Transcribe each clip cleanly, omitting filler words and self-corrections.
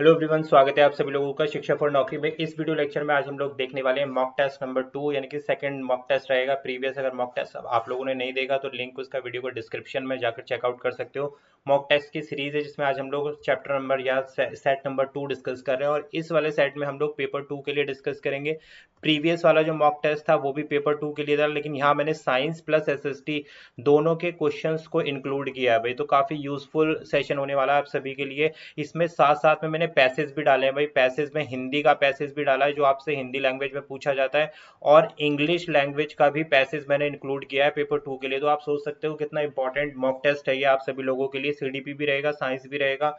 Hello everyone, स्वागत है आप सभी लोगों का शिक्षा फॉर नौकरी में। इस वीडियो लेक्चर में आज हम लोग देखने वाले हैं मॉक टेस्ट नंबर 2, यानी कि सेकंड मॉक टेस्ट रहेगा। प्रीवियस अगर मॉक टेस्ट आप लोगों ने नहीं देखा तो लिंक उसका वीडियो को डिस्क्रिप्शन में जाकर चेकआउट कर सकते हो। मॉक टेस्ट की सीरीज है जिसमें आज हम लोग चैप्टर नंबर या सेट नंबर 2 डिस्कस कर रहे हैं, और इस वाले सेट में हम लोग पेपर 2 के लिए डिस्कस करेंगे। प्रीवियस वाला जो मॉक टेस्ट था वो भी पेपर 2 के लिए था, लेकिन यहाँ मैंने साइंस प्लस एसएसटी दोनों के क्वेश्चंस को इंक्लूड किया है भाई, तो काफी यूजफुल सेशन होने वाला है आप सभी के लिए। इसमें साथ साथ में मैंने पैसेज भी डाले हैं भाई। पैसेज में हिंदी का पैसेज भी डाला है जो आपसे हिंदी लैंग्वेज में पूछा जाता है, और इंग्लिश लैंग्वेज का भी पैसेज मैंने इंक्लूड किया है पेपर 2 के लिए। तो आप सोच सकते हो कितना इंपॉर्टेंट मॉक टेस्ट है ये आप सभी लोगों के लिए। सीडीपी भी रहेगा, साइंस भी रहेगा,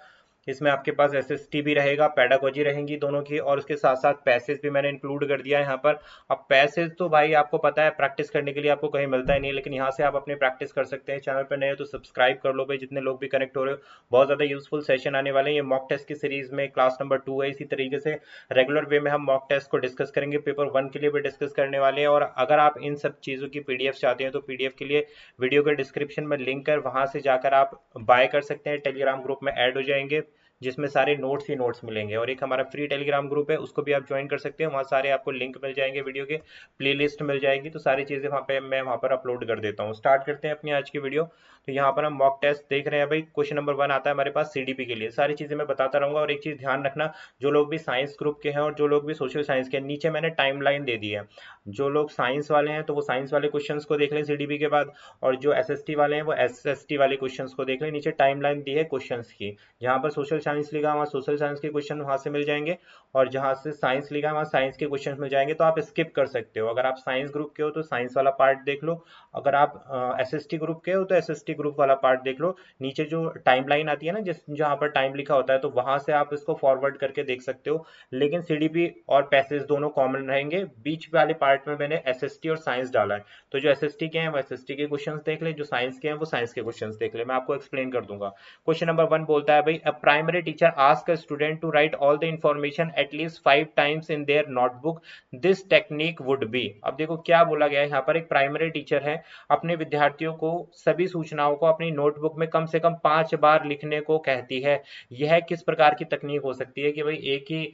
इसमें आपके पास एसएसटी भी रहेगा, पेडागोजी रहेंगी दोनों की, और उसके साथ साथ पैसेज भी मैंने इंक्लूड कर दिया है यहाँ पर। अब पैसेज तो भाई आपको पता है प्रैक्टिस करने के लिए आपको कहीं मिलता ही नहीं, लेकिन यहाँ से आप अपनी प्रैक्टिस कर सकते हैं। चैनल पर नए हो तो सब्सक्राइब कर लो भाई, जितने लोग भी कनेक्ट हो रहे हो। बहुत ज़्यादा यूजफुल सेशन आने वाले हैं। ये मॉक टेस्ट की सीरीज में क्लास नंबर 2 है। इसी तरीके से रेगुलर वे में हम मॉक टेस्ट को डिस्कस करेंगे, पेपर 1 के लिए भी डिस्कस करने वाले हैं। और अगर आप इन सब चीज़ों की पीडीएफ चाहते हैं तो पीडीएफ के लिए वीडियो के डिस्क्रिप्शन में लिंक है, वहां से जाकर आप बाय कर सकते हैं। टेलीग्राम ग्रुप में ऐड हो जाएंगे जिसमें सारे नोट्स ही नोट्स मिलेंगे, और एक हमारा फ्री टेलीग्राम ग्रुप है उसको भी आप ज्वाइन कर सकते हैं। वहाँ सारे आपको लिंक मिल जाएंगे, वीडियो के प्लेलिस्ट मिल जाएगी, तो सारी चीज़ें वहाँ पे मैं वहाँ पर अपलोड कर देता हूँ। स्टार्ट करते हैं अपनी आज की वीडियो। तो यहाँ पर हम मॉक टेस्ट देख रहे हैं भाई। क्वेश्चन नंबर 1 आता है हमारे पास सीडीपी के लिए। सारी चीज़ें मैं बताता रहूंगा, और एक चीज़ ध्यान रखना, जो लोग भी साइंस ग्रुप के हैं और जो लोग भी सोशल साइंस के हैं, नीचे मैंने टाइमलाइन दे दी है। जो लोग साइंस वाले हैं तो वो साइंस वाले क्वेश्चंस को देख लें सीडीपी के बाद, और जो एसएसटी वाले हैं वो एसएसटी वाले क्वेश्चंस को देख लें। नीचे टाइमलाइन दी है क्वेश्चंस की, जहाँ पर सोशल साइंस लिखा है वहाँ सोशल साइंस के क्वेश्चन वहाँ से मिल जाएंगे, और जहाँ से साइंस लिखा है वहाँ साइंस के क्वेश्चन मिल जाएंगे। तो आप स्किप कर सकते हो। अगर आप साइंस ग्रुप के हो तो साइंस वाला पार्ट देख लो, अगर आप एसएसटी ग्रुप के हो तो एसएसटी ग्रुप वाला पार्ट देख लो। नीचे जो टाइमलाइन आती है ना, जिस जहाँ पर टाइम लिखा होता है, तो वहां से आप इसको फॉरवर्ड करके देख सकते हो। लेकिन सीडीपी और पैसेज दोनों कॉमन रहेंगे। बीच वाले पार्ट में मैंने एसएसटी और साइंस डाला है, तो जो एसएसटी के हैं वो एसएसटी के क्वेश्चंस देख ले, जो साइंस के हैं वो साइंस के क्वेश्चंस देख ले। मैं आपको एक्सप्लेन कर दूंगा। क्वेश्चन नंबर 1 बोलता है भाई, a primary teacher ask a student to write all the information at least 5 times in their notebook, this technique would be. अब देखो क्या बोला गया है यहाँ पर। एक प्राइमरी टीचर है, अपने विद्यार्थियों को सभी सूचनाओं को अपनी नोटबुक में कम से कम 5 बार लिखने को कहती है। यह किस प्रकार की तकनीक हो सकती है कि भाई एक ही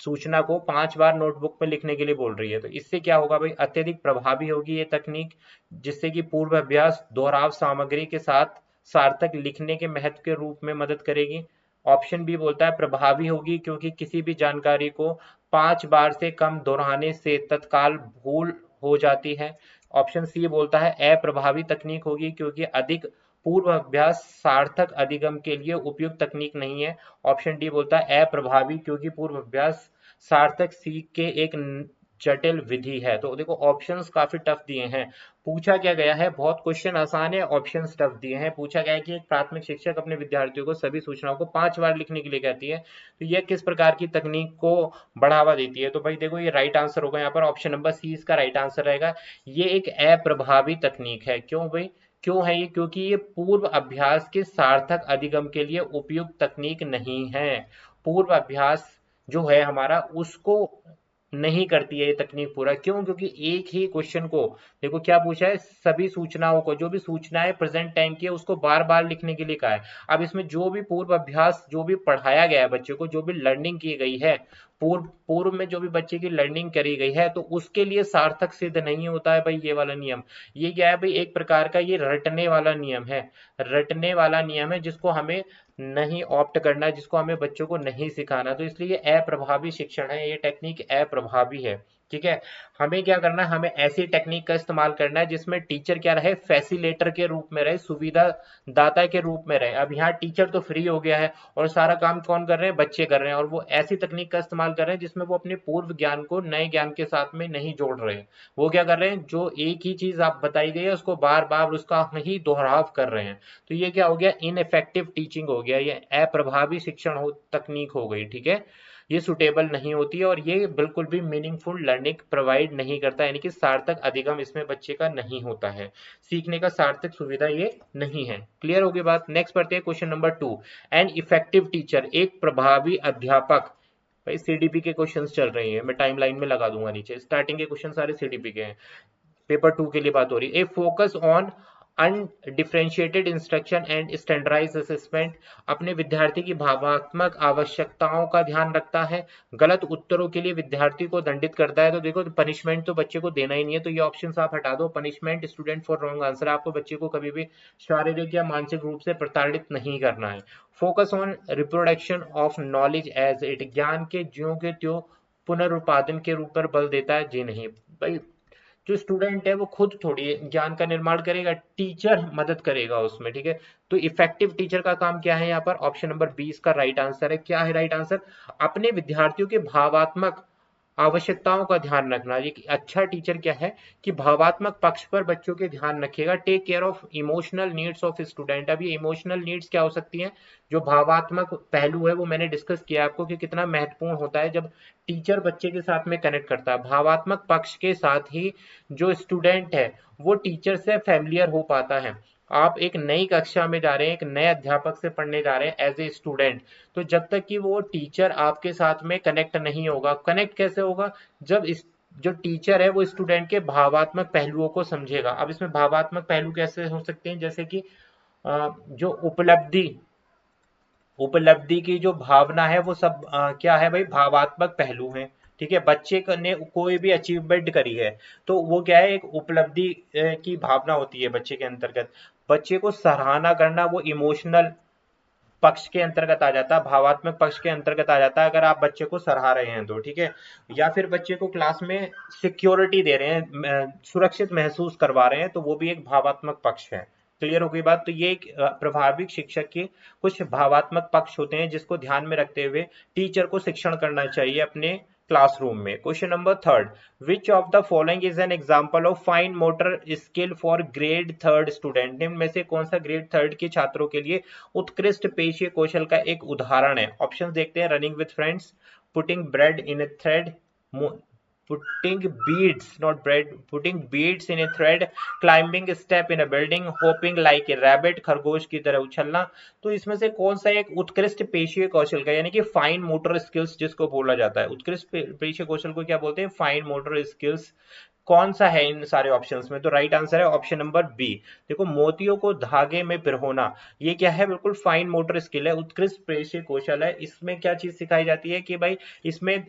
सूचना को 5 बार नोटबुक में लिखने के लिए बोल रही है। तो इससे क्या होगा भाई, अत्यधिक प्रभावी होगी ये तकनीक, जिससे कि पूर्व अभ्यास दोहराव सामग्री के साथ सार्थक लिखने के महत्व के रूप में मदद करेगी। ऑप्शन बी बोलता है प्रभावी होगी क्योंकि किसी भी जानकारी को 5 बार से कम दोहराने से तत्काल भूल हो जाती है। ऑप्शन सी बोलता है अप्रभावी तकनीक होगी क्योंकि अधिक पूर्व अभ्यास सार्थक अधिगम के लिए उपयुक्त तकनीक नहीं है। ऑप्शन डी बोलता है अप्रभावी क्योंकि पूर्व अभ्यास सार्थक सीख के एक जटिल विधि है। तो देखो ऑप्शंस काफी टफ दिए हैं। पूछा क्या गया है, बहुत क्वेश्चन आसान है, ऑप्शंस टफ दिए हैं। पूछा गया है कि एक प्राथमिक शिक्षक अपने विद्यार्थियों को सभी सूचनाओं को 5 बार लिखने के लिए कहती है, तो यह किस प्रकार की तकनीक को बढ़ावा देती है। तो भाई देखो ये राइट आंसर होगा यहाँ पर, ऑप्शन नंबर सी इसका राइट आंसर रहेगा। ये एक अप्रभावी तकनीक है। क्यों भाई, क्यों है ये? क्योंकि ये पूर्व अभ्यास के सार्थक अधिगम के लिए उपयुक्त तकनीक नहीं है। पूर्व अभ्यास जो है हमारा उसको नहीं करती है ये तकनीक पूरा। क्यों? क्योंकि एक ही क्वेश्चन को, देखो क्या पूछा है, सभी सूचनाओं को, जो भी सूचनाएं प्रेजेंट टाइम की है उसको बार बार लिखने के लिए कहा है। अब इसमें जो भी पूर्व अभ्यास, जो भी पढ़ाया गया है बच्चे को, जो भी लर्निंग की गई है, पूर्व पूर्व में जो भी बच्चे की लर्निंग करी गई है, तो उसके लिए सार्थक सिद्ध नहीं होता है भाई ये वाला नियम। ये क्या है भाई, एक प्रकार का ये रटने वाला नियम है। रटने वाला नियम है जिसको हमें नहीं ऑप्ट करना है, जिसको हमें बच्चों को नहीं सिखाना। तो इसलिए ये अप्रभावी शिक्षण है, ये टेक्निक अप्रभावी है। ठीक है, हमें क्या करना है, हमें ऐसी टेक्निक का इस्तेमाल करना है जिसमें टीचर क्या रहे, फैसिलेटर के रूप में रहे, सुविधा दाता के रूप में रहे। अब यहाँ टीचर तो फ्री हो गया है और सारा काम कौन कर रहे हैं, बच्चे कर रहे हैं, और वो ऐसी तकनीक का इस्तेमाल कर रहे हैं जिसमें वो अपने पूर्व ज्ञान को नए ज्ञान के साथ में नहीं जोड़ रहे हैं। वो क्या कर रहे हैं, जो एक ही चीज आप बताई गई है उसको बार बार उसका ही दोहराव कर रहे हैं। तो ये क्या हो गया, इनइफेक्टिव टीचिंग हो गया, ये अप्रभावी शिक्षण तकनीक हो गई। ठीक है, ये सुटेबल नहीं होती है, और ये बिल्कुल भी मीनिंगफुल लर्निंग प्रोवाइड नहीं करता, यानी कि सार्थक अधिगम इसमें बच्चे का नहीं होता है, सीखने का सार्थक सुविधा ये नहीं है। क्लियर होगी बात। नेक्स्ट पढ़ते हैं question number 2। An effective teacher, एक प्रभावी अध्यापक। भाई सीडीपी के क्वेश्चंस चल रहे हैं, मैं टाइमलाइन में लगा दूंगा नीचे, स्टार्टिंग के क्वेश्चन सारे सीडीपी के हैं। पेपर 2 के लिए बात हो रही है। A focus on undifferentiated instruction and standardised assessment, अपने विद्यार्थी की भावनात्मक आवश्यकताओं का ध्यान रखता है, गलत उत्तरों के लिए विद्यार्थी को दंडित करता है। तो देखो पनिशमेंट तो बच्चे को देना ही नहीं है, तो ये ऑप्शन आप हटा दो, punishment student for wrong answer. आपको बच्चे को कभी भी शारीरिक या मानसिक रूप से प्रताड़ित नहीं करना है। Focus on reproduction of knowledge as it, ज्ञान के ज्यों के त्यों पुनरुत्पादन के रूप पर बल देता है। जी नहीं भाई, जो स्टूडेंट है वो खुद थोड़ी ज्ञान का निर्माण करेगा, टीचर मदद करेगा उसमें, ठीक है। तो इफेक्टिव टीचर का काम क्या है यहाँ पर, ऑप्शन नंबर 20 का राइट आंसर है। क्या है राइट आंसर, अपने विद्यार्थियों के भावात्मक आवश्यकताओं का ध्यान रखना। एक अच्छा टीचर क्या है कि भावात्मक पक्ष पर बच्चों के ध्यान रखेगा। Take care of emotional needs of student. अब ये इमोशनल नीड्स क्या हो सकती हैं, जो भावात्मक पहलू है वो मैंने डिस्कस किया आपको कि कितना महत्वपूर्ण होता है जब टीचर बच्चे के साथ में कनेक्ट करता है। भावात्मक पक्ष के साथ ही जो स्टूडेंट है वो टीचर से फैमिलियर हो पाता है। आप एक नई कक्षा में जा रहे हैं, एक नए अध्यापक से पढ़ने जा रहे हैं एज ए स्टूडेंट, तो जब तक कि वो टीचर आपके साथ में कनेक्ट नहीं होगा, कनेक्ट कैसे होगा, जब इस जो टीचर है वो स्टूडेंट के भावात्मक पहलुओं को समझेगा। अब इसमें भावात्मक पहलू कैसे हो सकते हैं, जैसे कि जो उपलब्धि की जो भावना है वो सब क्या है भाई, भावात्मक पहलू है, ठीक है। बच्चे ने कोई भी अचीवमेंट करी है तो वो क्या है, एक उपलब्धि की भावना होती है बच्चे के अंतर्गत। बच्चे को सराहना करना वो इमोशनल पक्ष के अंतर्गत आ जाता है, भावात्मक पक्ष के अंतर्गत आ जाता है, अगर आप बच्चे को सराहा रहे हैं तो, ठीक है। या फिर बच्चे को क्लास में सिक्योरिटी दे रहे हैं, सुरक्षित महसूस करवा रहे हैं, तो वो भी एक भावात्मक पक्ष है। क्लियर हो गई बात। तो ये एक प्रभावी शिक्षक के कुछ भावात्मक पक्ष होते हैं जिसको ध्यान में रखते हुए टीचर को शिक्षण करना चाहिए अपने क्लासरूम में। Question number 3, which of the following is an example of fine motor skill for grade 3 student. निम्न में से कौन सा ग्रेड 3 के छात्रों के लिए उत्कृष्ट पेशीय कौशल का एक उदाहरण है। ऑप्शन देखते हैं, running with friends, putting bread in A thread, putting beads not bread putting beads in a thread, climbing a step in a building, hopping like a rabbit, खरगोश की तरह उछलना। तो इसमें से कौन सा एक उत्कृष्ट पेशीय कौशल का, यानी कि फाइन मोटर स्किल्स जिसको बोला जाता है, उत्कृष्ट पेशीय कौशल को क्या बोलते हैं, फाइन मोटर स्किल्स, कौन सा है इन सारे ऑप्शंस में। तो राइट आंसर है ऑप्शन नंबर बी। देखो मोतियों को धागे में पिरोना, ये क्या है, बिल्कुल फाइन मोटर स्किल है, उत्कृष्ट पेशीय कौशल है। इसमें क्या चीज सिखाई जाती है कि भाई इसमें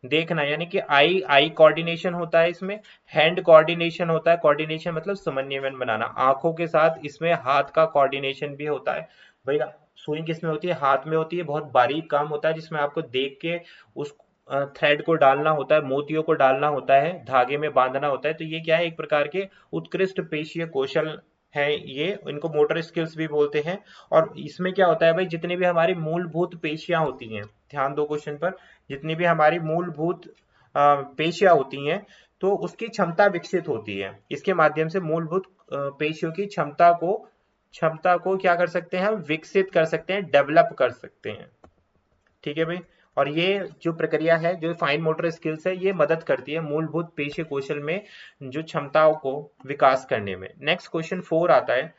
देखना यानी कि आई कोऑर्डिनेशन होता है, इसमें हैंड कोऑर्डिनेशन होता है, कोऑर्डिनेशन मतलब समन्वय बनाना, आंखों के साथ इसमें हाथ का कोऑर्डिनेशन भी होता है। भाई सुई किसमें होती है, हाथ में होती है, बहुत बारीक काम होता है जिसमें आपको देख के उस थ्रेड को डालना होता है, मोतियों को डालना होता है, धागे में बांधना होता है। तो ये क्या है, एक प्रकार के उत्कृष्ट पेशीय कौशल है, ये इनको मोटर स्किल्स भी बोलते हैं। और इसमें क्या होता है भाई, जितनी भी हमारी मूलभूत पेशियां होती हैं, ध्यान दो क्वेश्चन पर, जितनी भी हमारी मूलभूत पेशियां होती हैं तो उसकी क्षमता विकसित होती है। इसके माध्यम से मूलभूत पेशियों की क्षमता को क्या कर सकते हैं, हम विकसित कर सकते हैं, डेवलप कर सकते हैं, ठीक है भाई। और ये जो प्रक्रिया है, जो फाइन मोटर स्किल्स है, ये मदद करती है मूलभूत पेशीय कौशल में जो क्षमताओं को विकास करने में। नेक्स्ट क्वेश्चन 4 आता है,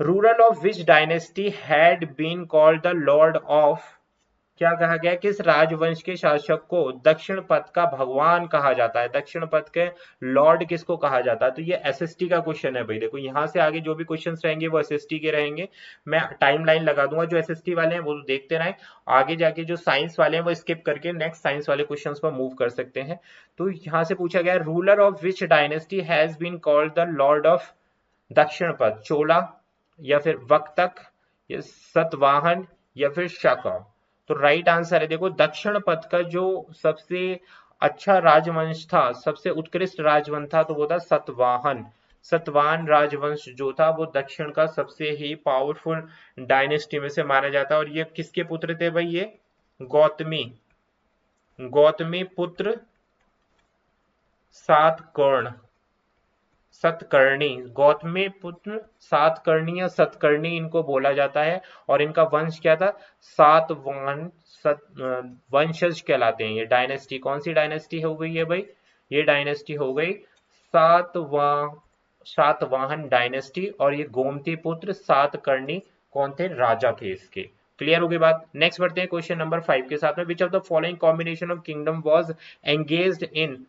rural of which dynasty had been called the lord of, क्या कहा गया, किस राजवंश के शासक को दक्षिण पथ का भगवान कहा जाता है, दक्षिण पथ के लॉर्ड किसको कहा जाता है। तो ये एसएसटी का क्वेश्चन है भाई। देखो यहाँ से आगे जो भी क्वेश्चंस रहेंगे वो एसएसटी के रहेंगे, मैं टाइमलाइन लगा दूंगा, जो एसएसटी वाले हैं वो देखते रहें, आगे जाके जो साइंस वाले हैं वो स्किप करके नेक्स्ट साइंस वाले क्वेश्चंस पर मूव कर सकते हैं। तो यहाँ से पूछा गया, ruler of which dynasty has been called the lord of Dakshinapatha, चोला या फिर वक्तक या सतवाहन या फिर शका। तो राइट आंसर है, देखो दक्षिण पथ का जो सबसे अच्छा राजवंश था, सबसे उत्कृष्ट राजवंश था, तो वो था सतवाहन। सतवाहन राजवंश जो था वो दक्षिण का सबसे ही पावरफुल डायनेस्टी में से माना जाता है। और ये किसके पुत्र थे भाई, ये गौतमी पुत्र सतकर्णी, गौतमी पुत्र सातकर्णी या सतकर्णी इनको बोला जाता है। और इनका वंश क्या था, सातवाहन वंशज कहलाते हैं। ये डायनेस्टी कौन सी डायनेस्टी हो गई है भाई, ये डायनेस्टी हो गई सातवाहन डायनेस्टी। और ये गोमती पुत्र सातकर्णी कौन थे, राजा थे इसके। क्लियर हो गई बात। नेक्स्ट बढ़ते हैं क्वेश्चन नंबर 5 के साथ में, which of the following combination of kingdom was engaged in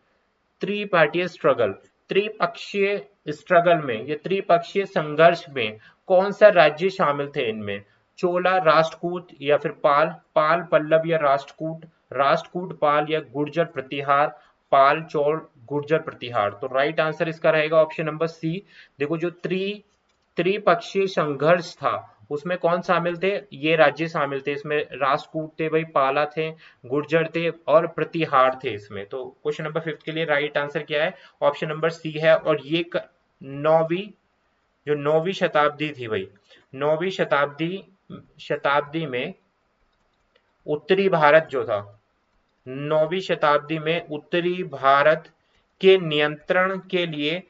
त्रिपार्टीय स्ट्रगल, त्रिपक्षीय स्ट्रगल में, ये त्रिपक्षीय संघर्ष में कौन सा राज्य शामिल थे इनमें? चोला, राष्ट्रकूट या फिर पाल, पाल पल्लव या राष्ट्रकूट, राष्ट्रकूट पाल या गुर्जर प्रतिहार, पाल चोल गुर्जर प्रतिहार। तो राइट आंसर इसका रहेगा ऑप्शन नंबर सी। देखो जो त्रिपक्षीय संघर्ष था उसमें कौन शामिल थे? ये राज्य शामिल थे इसमें, राष्ट्रकूट थे भाई, पाला थे, गुर्जर थे और प्रतिहार थे इसमें। तो क्वेश्चन नंबर 5 के लिए राइट आंसर क्या है? ऑप्शन नंबर सी है। और ये नौवीं, जो नौवीं शताब्दी थी भाई, नौवीं शताब्दी में उत्तरी भारत जो था, नौवीं शताब्दी में उत्तरी भारत के नियंत्रण के लिए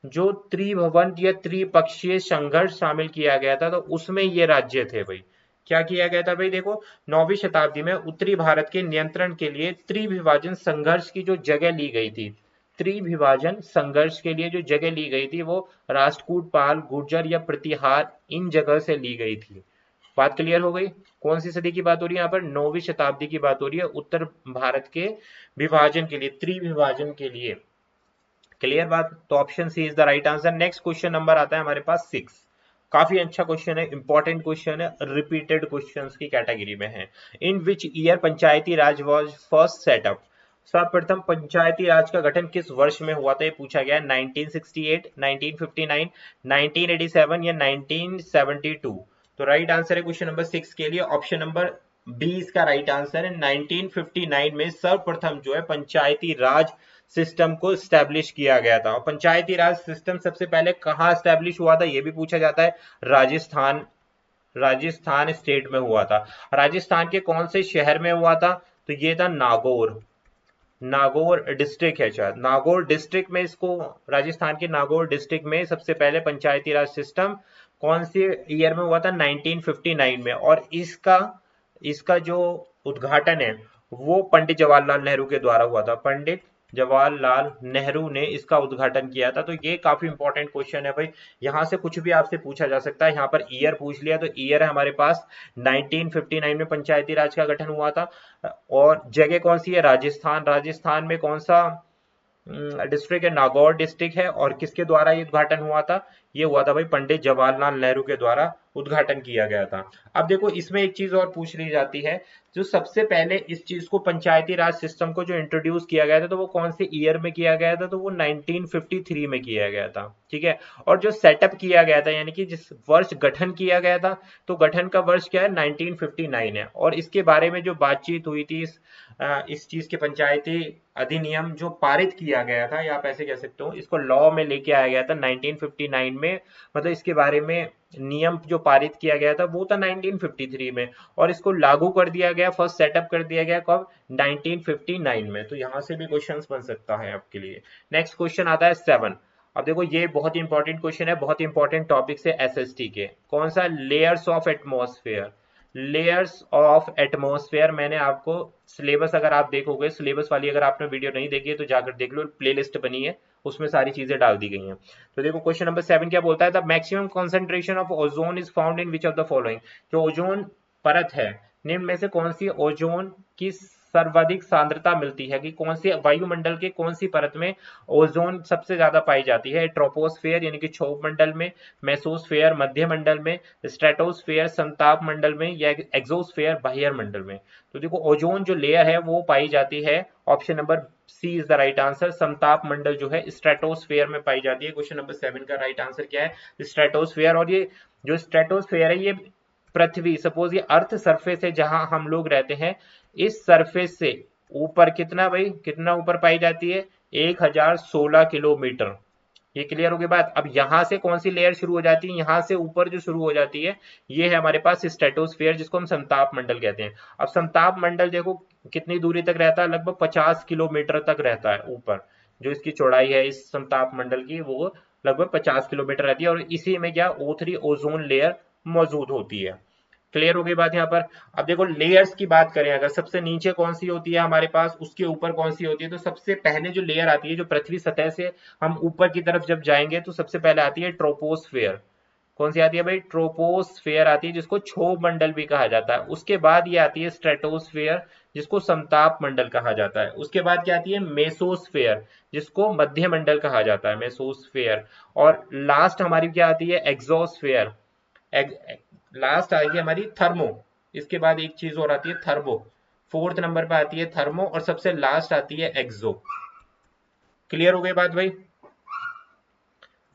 जो त्रिभुवन या त्रिपक्षीय संघर्ष शामिल किया गया था, तो उसमें ये राज्य थे भाई। क्या किया गया था भाई? देखो नौवीं शताब्दी में उत्तरी भारत के नियंत्रण के लिए त्रिविभाजन संघर्ष की जो जगह ली गई थी, त्रिविभाजन संघर्ष के लिए जो जगह ली गई थी वो राष्ट्रकूट, पाल, गुर्जर या प्रतिहार, इन जगह से ली गई थी। बात क्लियर हो गई? कौन सी सदी की बात हो रही है यहाँ पर? नौवीं शताब्दी की बात हो रही है, उत्तर भारत के विभाजन के लिए, त्रिविभाजन के लिए। क्लियर बात? तो option C is the right answer. Next question number आता है हमारे पास 6। काफी अच्छा क्वेश्चन है, इंपॉर्टेंट क्वेश्चन है, रिपीटेड क्वेश्चंस की कैटेगरी में है। In which year Panchayati Raj was first set up? सर्वप्रथम पंचायती राज का गठन किस वर्ष में हुआ था? ये पूछा गया है। 1968, 1959, 1987 या 1972? तो राइट आंसर है क्वेश्चन नंबर 6 के लिए ऑप्शन नंबर बी इसका राइट आंसर है। 1959 में सर्वप्रथम जो है पंचायती राज सिस्टम को स्टैब्लिश किया गया था। और पंचायती राज सिस्टम सबसे पहले कहाँ स्टैब्लिश हुआ था ये भी पूछा जाता है। राजस्थान स्टेट में हुआ था। राजस्थान के कौन से शहर में हुआ था? तो ये था नागौर, नागौर डिस्ट्रिक्ट है शायद, नागौर डिस्ट्रिक्ट में इसको, राजस्थान के नागौर डिस्ट्रिक्ट में सबसे पहले पंचायती राज सिस्टम कौन से ईयर में हुआ था? 1959 में। और इसका इसका जो उद्घाटन है वो पंडित जवाहरलाल नेहरू के द्वारा हुआ था। पंडित जवाहरलाल नेहरू ने इसका उद्घाटन किया था। तो ये काफी इंपॉर्टेंट क्वेश्चन है भाई, यहाँ से कुछ भी आपसे पूछा जा सकता है। यहाँ पर ईयर पूछ लिया तो ईयर है हमारे पास 1959 में पंचायती राज का गठन हुआ था। और जगह कौन सी है? राजस्थान। राजस्थान में कौन सा डिस्ट्रिक्ट है? नागौर डिस्ट्रिक्ट है। और किसके द्वारा ये उद्घाटन हुआ था? ये हुआ था भाई पंडित जवाहरलाल नेहरू के द्वारा उद्घाटन किया गया था। अब देखो इसमें एक चीज और पूछ ली जाती है, जो सबसे पहले इस चीज को, पंचायती राज सिस्टम को जो इंट्रोड्यूस किया गया था, तो वो कौन से ईयर में किया गया था? तो वो 1953 में किया गया था। ठीक है। और जो सेटअप किया गया था, यानी कि जिस वर्ष गठन किया गया था, तो गठन का वर्ष क्या है? 1959 है। और इसके बारे में जो बातचीत हुई थी, इस चीज के पंचायती अधिनियम जो पारित किया गया था, या आप ऐसे कह सकते हो, इसको लॉ में लेके आया गया था 1959 में। मतलब इसके बारे में नियम जो पारित किया गया था वो था 1953 में, और इसको लागू कर दिया गया, फर्स्ट सेटअप कर दिया गया कब? 1959 में। तो यहां से भी क्वेश्चंस बन सकता है आपके लिए। नेक्स्ट क्वेश्चन आता है 7। अब देखो ये बहुत इंपॉर्टेंट क्वेश्चन है, बहुत इंपॉर्टेंट टॉपिक से एसएसटी के। कौन सा? Layers of atmosphere. Layers of atmosphere, मैंने आपको सिलेबस, अगर आप देखोगे सिलेबस वाली, अगर आपने वीडियो नहीं देखी है तो जाकर देख लो, प्लेलिस्ट बनी है उसमें सारी चीजें डाल दी गई हैं। तो देखो क्वेश्चन नंबर 7 क्या बोलता है? The maximum concentration of ozone is found in which of the following? जो ओजोन परत है, निम्न में से कौन सी ओजोन की सर्वाधिक सांद्रता मिलती है? कि कौन सी वायुमंडल के कौन सी परत में ओजोन सबसे ज्यादा पाई जाती है? ट्रोपोस्फेयर यानी कि क्षोभ मंडल में, मेसोस्फेयर मध्य मंडल में, स्ट्रेटोस्फेयर संताप मंडल में, या एक्सोस्फेयर बाह्य मंडल में? तो देखो ओजोन जो लेयर है वो पाई जाती है, option number C is the right answer, समताप मंडल जो है स्ट्रेटोस्फेयर में पाई जाती है। क्वेश्चन नंबर 7 का राइट आंसर क्या है? स्ट्रेटोस्फेयर। और ये जो स्ट्रेटोस्फेयर है, ये पृथ्वी, सपोज ये अर्थ सरफेस है जहां हम लोग रहते हैं, इस सरफेस से ऊपर कितना भाई, कितना ऊपर पाई जाती है? 1016 किलोमीटर। ये क्लियर हो गई बात? अब यहां से कौन सी लेयर शुरू हो जाती है? यहां से ऊपर जो शुरू हो जाती है ये है हमारे पास स्ट्रेटोस्फेयर, जिसको हम समताप मंडल कहते हैं। अब समताप मंडल देखो कितनी दूरी तक रहता है? लगभग 50 किलोमीटर तक रहता है ऊपर। जो इसकी चौड़ाई है इस समताप मंडल की, वो लगभग 50 किलोमीटर रहती है। और इसी में क्या, O3 ओजोन लेयर मौजूद होती है। क्लियर हो गई बात यहाँ पर? अब देखो लेयर्स की बात करें, अगर सबसे नीचे कौन सी होती है हमारे पास, उसके ऊपर कौन सी होती है? तो सबसे पहले जो लेयर आती है, जो पृथ्वी सतह से हम ऊपर की तरफ जब जाएंगे तो सबसे पहले आती है ट्रोपोस्फेयर। कौन सी आती है भाई? ट्रोपोस्फेयर आती है, जिसको क्षोभ मंडल भी कहा जाता है। उसके बाद ये आती है स्ट्रेटोस्फेयर, जिसको समताप मंडल कहा जाता है। उसके बाद क्या आती है? मेसोस्फेयर, जिसको मध्य मंडल कहा जाता है, मेसोस्फेयर। और लास्ट हमारी क्या आती है? एक्सोस्फेयर। लास्ट आएगी हमारी थर्मो। इसके बाद एक चीज और आती है थर्मो। फोर्थ नंबर पे आती है थर्मो, और सबसे लास्ट आती है एक्सो। क्लियर हो गई बात भाई?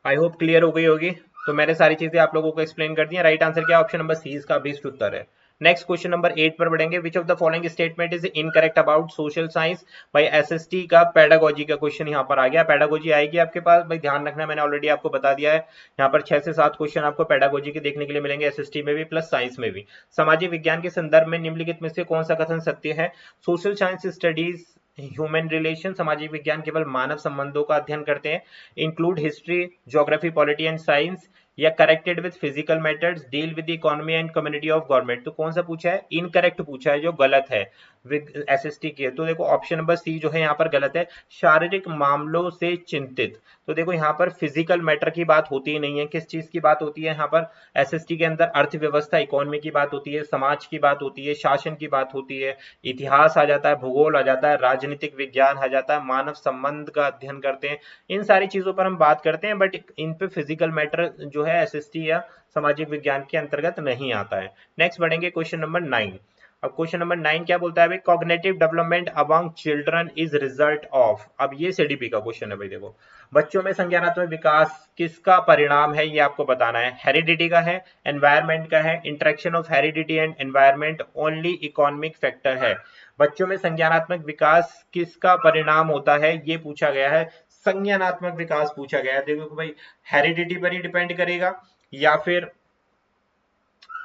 आई होप क्लियर हो गई होगी। तो मैंने सारी चीजें आप लोगों को एक्सप्लेन कर दी हैं। राइट आंसर क्या? ऑप्शन नंबर सी इसका बेस्ट उत्तर है। नेक्स्ट क्वेश्चन नंबर 8 पर बढ़ेंगे। विच of the following statement is incorrect about social science? भाई एसएसटी का पेडागोजी का क्वेश्चन यहाँ पर आ गया। पेडागोजी आएगी आपके पास, भाई ध्यान रखना, मैंने ऑलरेडी आपको बता दिया है। यहाँ पर 6 से 7 क्वेश्चन आपको पेडागोजी के देखने के लिए मिलेंगे, एसएसटी में भी प्लस साइंस में भी। सामाजिक विज्ञान के संदर्भ में निम्नलिखित में से कौन सा कथन सत्य है? Social science studies human relation, सामाजिक विज्ञान केवल मानव संबंधों का अध्ययन करते हैं। Include history, geography, polity and science, या corrected with physical methods, deal with the economy and community of government. तो कौन सा पूछा है? इनकरेक्ट पूछा है, जो गलत है एसएसटी के। तो देखो ऑप्शन नंबर सी जो है यहाँ पर गलत है। शारीरिक मामलों से चिंतित, तो देखो यहाँ पर फिजिकल मैटर की बात होती ही नहीं है। किस चीज की बात होती है यहाँ पर एसएसटी के अंदर? अर्थव्यवस्था, इकोनॉमी की बात होती है, समाज की बात होती है, शासन की बात होती है, इतिहास आ जाता है, भूगोल आ जाता है, राजनीतिक विज्ञान आ जाता है, मानव संबंध का अध्ययन करते हैं। इन सारी चीजों पर हम बात करते हैं, बट इन पे फिजिकल मैटर जो है एसएसटी या सामाजिक विज्ञान के अंतर्गत नहीं आता है। नेक्स्ट बढ़ेंगे क्वेश्चन नंबर 9। अब क्वेश्चन नंबर 9 क्या बोलता है भाई? Cognitive development among children is result of. अब ये सीडीपी का क्वेश्चन है भाई। देखो बच्चों में संज्ञानात्मक विकास किसका परिणाम है, ये आपको बताना है। हेरिडिटी का है, एनवायरमेंट का है, interaction of heredity and environment, only economic factor है। बच्चों में संज्ञानात्मक विकास किसका परिणाम होता है, ये पूछा गया है। संज्ञानात्मक विकास पूछा गया है। देखो भाई हेरिडिटी पर ही डिपेंड करेगा या फिर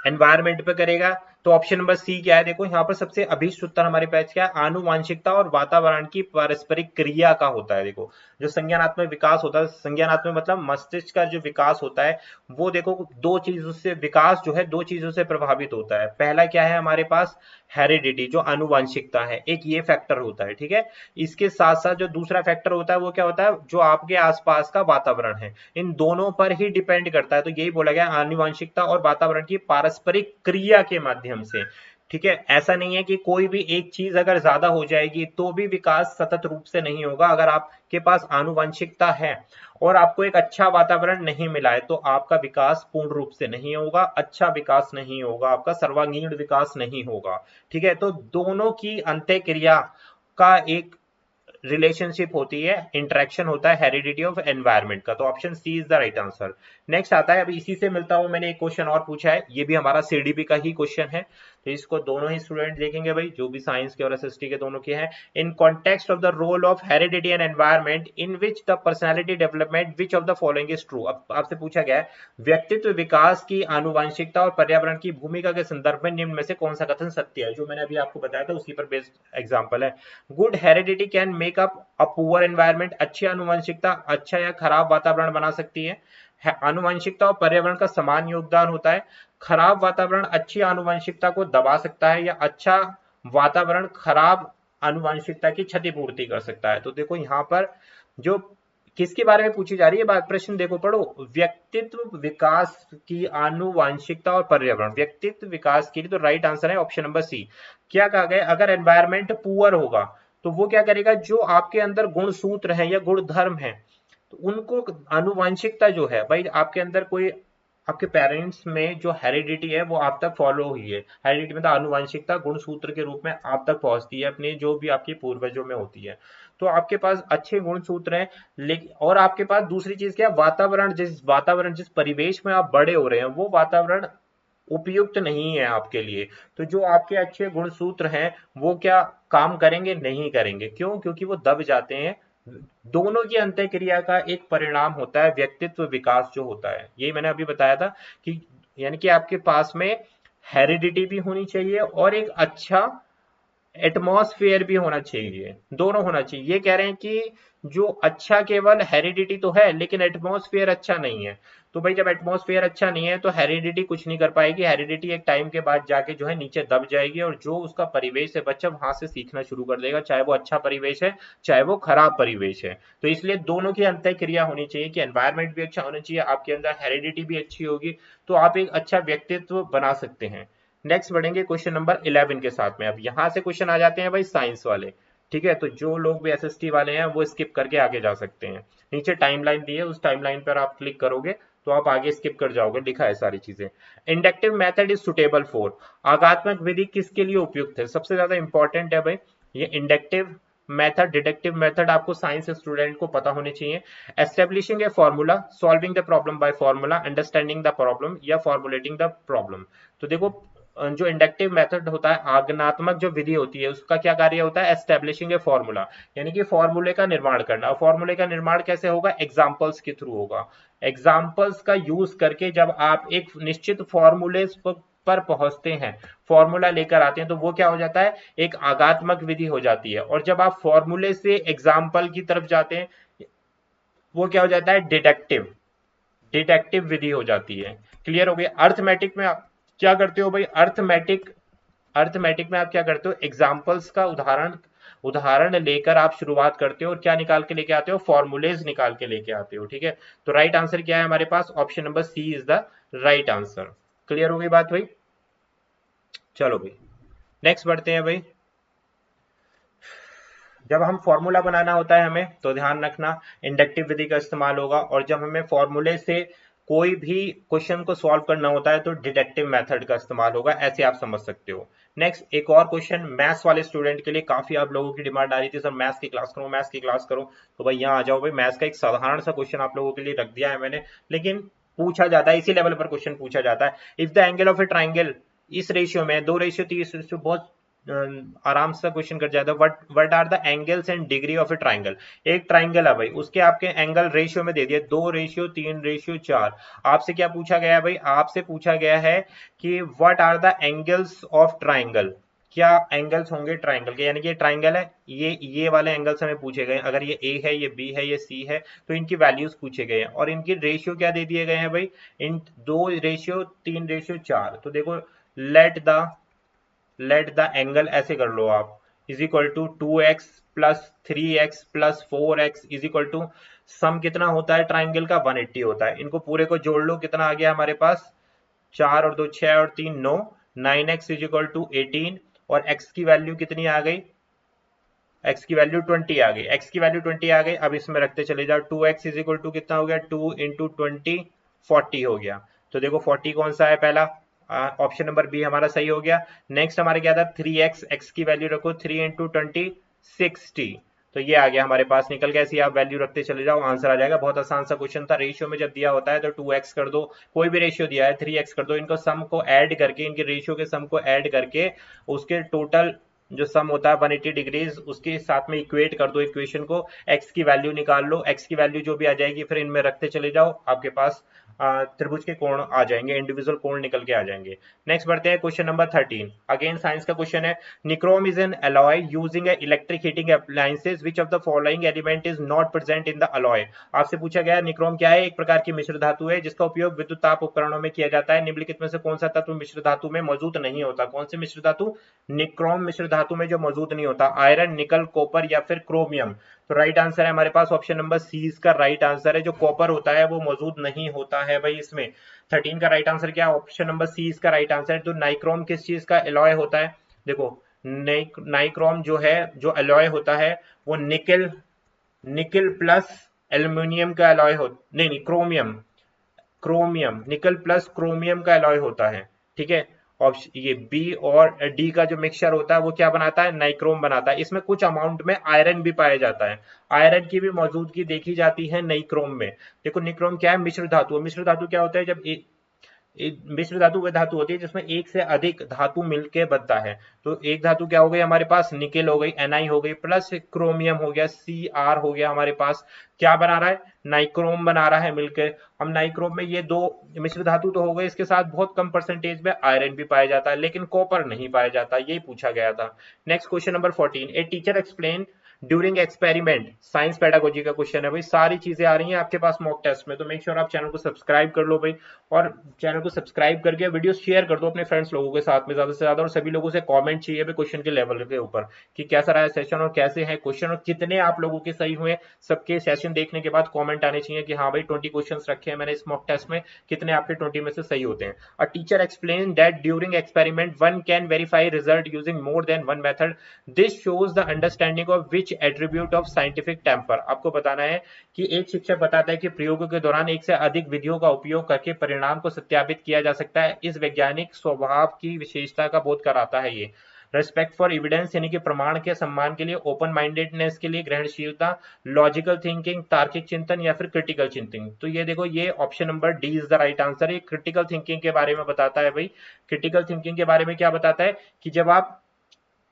एनवायरमेंट पे करेगा। तो ऑप्शन नंबर सी क्या है? देखो यहाँ पर सबसे अभीष्ट उत्तर हमारे पास क्या है? आनुवांशिकता और वातावरण की पारस्परिक क्रिया का होता है। देखो जो संज्ञानात्मक विकास होता है, संज्ञानात्मक मतलब मस्तिष्क का जो विकास होता है, वो देखो दो चीजों से विकास जो है दो चीजों से प्रभावित होता है। पहला क्या है हमारे पास? हेरिडिटी, जो आनुवांशिकता है, एक ये फैक्टर होता है, ठीक है। इसके साथ साथ जो दूसरा फैक्टर होता है वो क्या होता है? जो आपके आसपास का वातावरण है, इन दोनों पर ही डिपेंड करता है। तो यही बोला गया आनुवांशिकता और वातावरण की पारस्परिक क्रिया के माध्यम से, ठीक है। ऐसा नहीं है कि कोई भी एक चीज अगर ज्यादा हो जाएगी तो भी विकास सतत रूप से नहीं होगा। अगर आपके पास आनुवंशिकता है और आपको एक अच्छा वातावरण नहीं मिला है तो आपका विकास पूर्ण रूप से नहीं होगा, अच्छा विकास नहीं होगा, आपका सर्वांगीण विकास नहीं होगा, ठीक है। तो दोनों की अंत्य क्रिया का एक रिलेशनशिप होती है, इंटरेक्शन होता है हेरिडिटी ऑफ एनवायरमेंट का। तो option C is the right answer. Next आता है, अब इसी से मिलता हुआ मैंने एक क्वेश्चन और पूछा है, ये भी हमारा सीडीपी का ही क्वेश्चन है। तो इसको दोनों ही स्टूडेंट देखेंगे भाई, जो भी साइंस के और एसएसटी के दोनों के हैं। In context of the role of heredity and environment in which the personality development which of the following is true. अब आपसे पूछा गया है व्यक्तित्व विकास की आनुवांशिकता और पर्यावरण की भूमिका के संदर्भ में निम्न में से कौन सा कथन सत्य है। जो मैंने अभी आपको बताया था उसी पर बेस्ड एग्जाम्पल है। Good heredity can make up a poor environment. अच्छी आनुवंशिकता अच्छा या खराब वातावरण बना सकती है। आनुवंशिकता और पर्यावरण का समान योगदान होता है। खराब वातावरण अच्छी आनुवंशिकता को दबा सकता है या अच्छा वातावरण खराब आनुवंशिकता की क्षतिपूर्ति कर सकता है। तो देखो यहाँ पर जो किसके बारे में पूछी जा रही है बात, प्रश्न देखो पढ़ो, व्यक्तित्व विकास की आनुवंशिकता और पर्यावरण, व्यक्तित्व विकास के लिए। तो राइट आंसर है ऑप्शन नंबर सी। क्या कहा गया? अगर एनवायरमेंट पुअर होगा तो वो क्या करेगा? जो आपके अंदर गुण सूत्र हैं या गुण धर्म है तो उनको आनुवंशिकता जो है भाई, आपके अंदर कोई आपके पेरेंट्स में जो हेरिडिटी है वो आप तक फॉलो हुई है। हेरिडिटी मतलब आनुवंशिकता गुण सूत्र के रूप में आप तक पहुंचती है अपने जो भी आपके पूर्वजों में होती है। तो आपके पास अच्छे गुण सूत्र हैं, लेकिन और आपके पास दूसरी चीज क्या? वातावरण, जिस परिवेश में आप बड़े हो रहे हैं वो वातावरण उपयुक्त नहीं है आपके लिए। तो जो आपके अच्छे गुण सूत्र हैं वो क्या काम करेंगे? नहीं करेंगे। क्यों? क्योंकि वो दब जाते हैं। दोनों की अंतःक्रिया का एक परिणाम होता है व्यक्तित्व विकास जो होता है। यही मैंने अभी बताया था कि यानी कि आपके पास में हेरिडिटी भी होनी चाहिए और एक अच्छा एटमॉस्फेयर भी होना चाहिए, दोनों होना चाहिए। ये कह रहे हैं कि जो अच्छा केवल हेरिडिटी तो है लेकिन एटमॉस्फेयर अच्छा नहीं है। तो भाई जब एटमॉस्फेयर अच्छा नहीं है तो हेरिडिटी कुछ नहीं कर पाएगी, हेरिडिटी एक टाइम के बाद जाके जो है नीचे दब जाएगी और जो उसका परिवेश है बच्चा वहां से सीखना शुरू कर देगा, चाहे वो अच्छा परिवेश है चाहे वो खराब परिवेश है। तो इसलिए दोनों की अंतः क्रिया होनी चाहिए कि एनवायरमेंट भी अच्छा होना चाहिए, आपके अंदर हेरिडिटी भी अच्छी होगी, तो आप एक अच्छा व्यक्तित्व बना सकते हैं। नेक्स्ट बढ़ेंगे क्वेश्चन नंबर 11 के साथ में। अब यहाँ से क्वेश्चन आ जाते हैं भाई साइंस वाले, ठीक है, तो जो लोग भी एसएसटी वाले हैं वो स्किप करके आगे जा सकते हैं। नीचे टाइमलाइन दी है, उस टाइमलाइन पर आप क्लिक करोगे तो आप आगे स्किप कर जाओगे, लिखा है सारी चीजें। Inductive method is suitable for, आगात्मक विधि किसके लिए उपयुक्त है, सबसे ज्यादा इंपॉर्टेंट है भाई ये इंडक्टिव मेथड। डिडक्टिव मेथड आपको साइंस स्टूडेंट को पता होने चाहिए। Establishing a formula, solving the problem by formula, understanding the problem या फॉर्मुलेटिंग द प्रॉब्लम। तो देखो जो इंडक्टिव मेथड होता है, आगमनात्मक जो विधि होती है, उसका क्या कार्य होता है, एस्टेब्लिशिंग ए फॉर्मूला, यानी कि फॉर्मूले का निर्माण करना। और फॉर्मूले का निर्माण कैसे होगा, एग्जाम्पल्स के थ्रू होगा। एग्जाम्पल्स का यूज करके जब आप एक निश्चित फॉर्मूले पर पहुंचते हैं, फॉर्मूला लेकर आते हैं, तो वो क्या हो जाता है, एक आगात्मक विधि हो जाती है। और जब आप फॉर्मूले से एग्जाम्पल की तरफ जाते हैं, वो क्या हो जाता है, डिडक्टिव, डिडक्टिव विधि हो जाती है। क्लियर हो गया। अर्थमेटिक में आप क्या करते हो भाई, अर्थमेटिक, अर्थमेटिक में आप क्या करते हो, एग्जाम्पल्स का उदाहरण उदाहरण लेकर आप शुरुआत करते हो और क्या निकाल के लेके आते हो, फॉर्मूलेज निकाल के लेके आते हो, ठीक है। तो राइट आंसर क्या है हमारे पास, option number C is the right answer. Clear हो गई बात भाई। चलो भाई नेक्स्ट बढ़ते हैं भाई। जब हम फॉर्मूला बनाना होता है हमें, तो ध्यान रखना इंडक्टिव विधि का इस्तेमाल होगा, और जब हमें फॉर्मूले से कोई भी क्वेश्चन को सॉल्व करना होता है तो डिडक्टिव मेथड का इस्तेमाल होगा, ऐसे आप समझ सकते हो। नेक्स्ट एक और क्वेश्चन मैथ्स वाले स्टूडेंट के लिए, काफी आप लोगों की डिमांड आ रही थी सर मैथ्स की क्लास करो, मैथ्स की क्लास करो, तो भाई यहाँ आ जाओ भाई। मैथ्स का एक साधारण सा क्वेश्चन आप लोगों के लिए रख दिया है मैंने, लेकिन पूछा जाता है इसी लेवल पर क्वेश्चन पूछा जाता है। If the angle of a triangle, इस रेशियो में 2:3 बहुत आराम से क्वेश्चन कर जाता है। What are the angles and degree of a triangle, एक ट्राइंगल है भाई, उसके आपके एंगल रेशियो में दे दिए 2:3:4। आपसे क्या पूछा गया है भाई, आपसे पूछा गया है कि what are the angles of triangle, क्या एंगल्स होंगे ट्राइंगल के, यानी कि ये ट्राइंगल है, ये वाले एंगल्स हमें पूछे गए, अगर ये ए है, ये बी है, ये सी है, तो इनकी वैल्यूज पूछे गए हैं और इनकी रेशियो क्या दे दिए गए हैं भाई, इन 2:3:4। तो देखो लेट द एंगल, ऐसे कर लो आप, is equal to 2x plus 3x plus 4x is equal to, sum कितना होता है ट्राइंगल का, 180 होता है। इनको पूरे को जोड़ लो, कितना आ गया हमारे पास, 4 और 2 6 और 3 9, 9x इज इक्वल टू 18, और x की वैल्यू कितनी आ गई, x की वैल्यू 20 आ गई, x की वैल्यू 20 आ गई। अब इसमें रखते चले जाओ, 2x इज इक्वल टू कितना हो गया, 2 इंटू 20 40 हो गया। तो देखो 40 कौन सा है, पहला ऑप्शन नंबर बी हमारा सही हो गया। नेक्स्ट हमारे क्या था, 3x, x की वैल्यू रखो 3 इंटू 20 60, तो ये आ गया हमारे पास, निकल गया। ऐसे आप वैल्यू रखते चले जाओ, आंसर आ जाएगा। बहुत आसान सा क्वेश्चन था। रेशियो में जब दिया होता है तो 2x कर दो, कोई भी रेशियो दिया है 3x कर दो, इनको सम को ऐड करके, इनके रेशियो के सम को ऐड करके उसके टोटल जो सम होता है 180 डिग्रीज, उसके साथ में इक्वेट कर दो इक्वेशन को, x की वैल्यू निकाल लो, x की वैल्यू जो भी आ जाएगी फिर इनमें रखते चले जाओ, आपके पास त्रिभुज के कोण आ जाएंगे, इंडिविजुअल कोण निकल के आ जाएंगे। नेक्स्ट बढ़ते हैं क्वेश्चन नंबर 13, अगेन साइंस का क्वेश्चन है। Nichrome is an alloy using A electric heating appliances, which of the following element is not present in the alloy. आपसे पूछा गया निक्रोम क्या है, एक प्रकार की मिश्र धातु है जिसका उपयोग विद्युत ताप उपकरणों में किया जाता है। निम्नलिखित में से कौन सा तत्व मिश्र धातु में मौजूद नहीं होता, कौन सी मिश्र धातु, निक्रोम मिश्र धातु में जो मौजूद नहीं होता, आयरन, निकल, कॉपर या फिर क्रोमियम। तो राइट आंसर है हमारे पास ऑप्शन नंबर सी इसका राइट आंसर है, जो कॉपर होता है वो मौजूद नहीं होता है भाई इसमें। 13 का राइट आंसर क्या है, ऑप्शन नंबर सी इसका राइट आंसर है। तो नाइक्रोम किस चीज का एलॉय होता है, देखो नाइक्रोम जो है, जो एलॉय होता है वो निकल, निकल प्लस एल्यूमिनियम का एलॉय हो, नहीं chromium, chromium, nickel plus chromium का एलॉय होता है, ठीक है। ऑप्शन ये बी और डी का जो मिक्सचर होता है वो क्या बनाता है, नाइक्रोम बनाता है। इसमें कुछ अमाउंट में आयरन भी पाया जाता है, आयरन की भी मौजूदगी देखी जाती है नाइक्रोम में। देखो निक्रोम क्या है, मिश्र धातु। मिश्र धातु क्या होता है, जब मिश्र धातु वह धातु होती है जिसमें एक से अधिक धातु मिलके बनता है। तो एक धातु क्या हो गई हमारे पास, निकेल हो गई, Ni हो गई, प्लस क्रोमियम हो गया, Cr हो गया हमारे पास, क्या बना रहा है, नाइक्रोम बना रहा है मिलकर। हम नाइक्रोम में ये दो मिश्र धातु तो हो गए, इसके साथ बहुत कम परसेंटेज में आयरन भी पाया जाता है, लेकिन कॉपर नहीं पाया जाता, यही पूछा गया था। Next question number 14, a teacher explain during experiment, science pedagogy का क्वेश्चन है भाई। सारी चीजें आ रही हैं आपके पास मॉक टेस्ट में, तो मेक श्योर आप चैनल को सब्सक्राइब कर लो भाई, और चैनल को सब्सक्राइब करके वीडियो शेयर कर दो अपने फ्रेंड्स लोगों के साथ में ज्यादा से ज्यादा, और सभी लोगों से कमेंट चाहिए भाई क्वेश्चन के लेवल के ऊपर कि कैसा रहा सेशन और कैसे है क्वेश्चन और कितने आप लोगों के सही हुए। सबके सेशन देखने के बाद कमेंट आने चाहिए कि हाँ भाई 20 क्वेश्चंस रखे हैं मैंने इस मॉक टेस्ट में, कितने आपके 20 में से सही होते हैं। A teacher explain that during experiment one can verify result using more than one method, this shows the understanding of which attribute of scientific temper. आपको बताना है कि एक शिक्षक बताता है कि प्रयोगों के दौरान एक से अधिक विधियों का उपयोग करके परिणाम को सत्यापित किया जा सकता है, इस वैज्ञानिक स्वभाव की विशेषता का बोध कराता है ये। रेस्पेक्ट फॉर एविडेंस यानी कि प्रमाण के सम्मान के लिए, ओपन माइंडेडनेस के लिए, ग्रहणशीलता, लॉजिकल थिंकिंग, तार्किक चिंतन या फिर क्रिटिकल चिंतन। तो ये देखो ये option number D is the right answer. ये क्रिटिकल थिंकिंग के बारे में बताता है भाई। क्रिटिकल थिंकिंग के बारे में क्या बताता है कि जब आप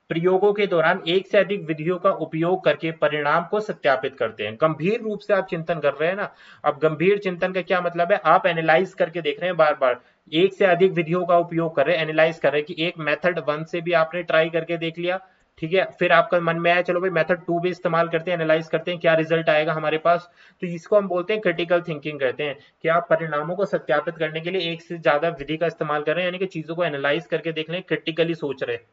प्रयोगों के दौरान एक से अधिक विधियों का उपयोग करके परिणाम को सत्यापित करते हैं, गंभीर रूप से आप चिंतन कर रहे हैं ना। अब गंभीर चिंतन का क्या मतलब है, आप एनालाइज करके देख रहे हैं बार बार, एक से अधिक विधियों का उपयोग कर रहे हैं, एनालाइज कर रहे हैं कि एक मेथड 1 से भी आपने ट्राई करके देख लिया, ठीक है, फिर आपका मन में आया चलो भाई मेथड 2 भी इस्तेमाल करते हैं, एनालाइज करते हैं क्या रिजल्ट आएगा हमारे पास। तो इसको हम बोलते हैं क्रिटिकल थिंकिंग कहते हैं, कि आप परिणामों को सत्यापित करने के लिए एक से ज्यादा विधि का इस्तेमाल कर रहे हैं, यानी कि चीजों को एनालाइज करके देख रहे हैं, क्रिटिकली सोच रहे हैं,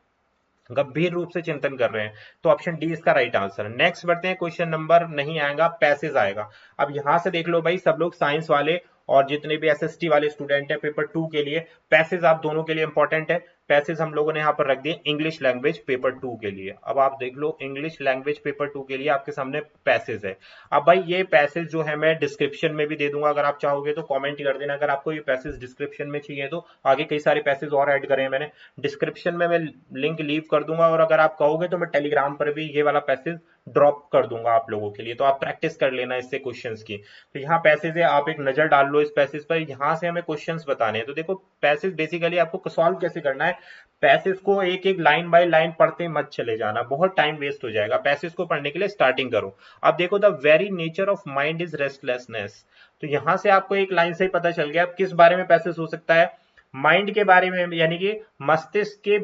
गंभीर रूप से चिंतन कर रहे हैं। तो ऑप्शन डी इसका राइट आंसर है। नेक्स्ट बढ़ते हैं, क्वेश्चन नंबर नहीं आएगा, पैसेज आएगा। अब यहां से देख लो भाई सब लोग साइंस वाले और जितने भी एसएसटी वाले स्टूडेंट है पेपर 2 के लिए, पैसेज आप दोनों के लिए इंपॉर्टेंट है। पैसेज हम लोगों ने यहाँ पर रख दिए इंग्लिश लैंग्वेज पेपर 2 के लिए। अब आप देख लो इंग्लिश लैंग्वेज पेपर 2 के लिए आपके सामने पैसेज है। अब भाई ये पैसेज जो है मैं डिस्क्रिप्शन में भी दे दूंगा, अगर आप चाहोगे तो कमेंट कर देना अगर आपको ये पैसेज डिस्क्रिप्शन में चाहिए, तो आगे कई सारे पैसेज और ऐड करे हैं मैंने, डिस्क्रिप्शन में मैं लिंक लीव कर दूंगा, और अगर आप कहोगे तो मैं टेलीग्राम पर भी ये वाला पैसेज ड्रॉप कर दूंगा आप लोगों के लिए, तो आप प्रैक्टिस कर लेना इससे क्वेश्चंस की। तो यहाँ पैसेज है, आप एक नजर डाल लो इस पैसेज पर, यहाँ से हमें क्वेश्चंस बताने हैं। तो देखो पैसेज बेसिकली आपको सॉल्व कैसे करना है, पैसेज को एक एक लाइन बाय लाइन पढ़ते मत चले जाना, बहुत टाइम वेस्ट हो जाएगा। पैसेज को पढ़ने के लिए स्टार्टिंग करो। अब देखो the very nature of mind is restlessness, तो यहां से आपको एक लाइन से ही पता चल गया अब किस बारे में पैसेज हो सकता है, माइंड के बारे में, यानी कि मस्तिष्क के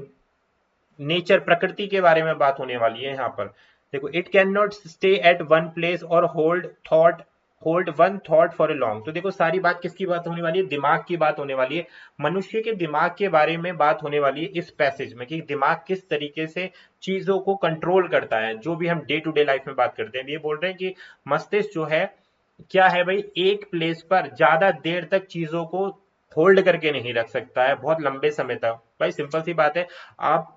नेचर, प्रकृति के बारे में बात होने वाली है यहाँ पर। देखो it can not stay at one place और hold one thought for a long. तो देखो सारी बात किसकी बात होने वाली है, दिमाग की बात होने वाली है, मनुष्य के दिमाग के बारे में बात होने वाली है इस पैसेज में, कि दिमाग किस तरीके से चीजों को कंट्रोल करता है, जो भी हम डे टू डे लाइफ में बात करते हैं। ये बोल रहे हैं कि मस्तिष्क जो है क्या है भाई, एक प्लेस पर ज्यादा देर तक चीजों को होल्ड करके नहीं रख सकता है बहुत लंबे समय तक। भाई सिंपल सी बात है, आप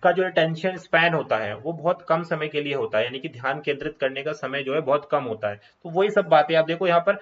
का जो अटेंशन स्पैन होता है वो बहुत कम समय के लिए होता है, यानी कि ध्यान केंद्रित करने का समय जो है बहुत कम होता है। तो वही सब बातें आप देखो यहाँ पर,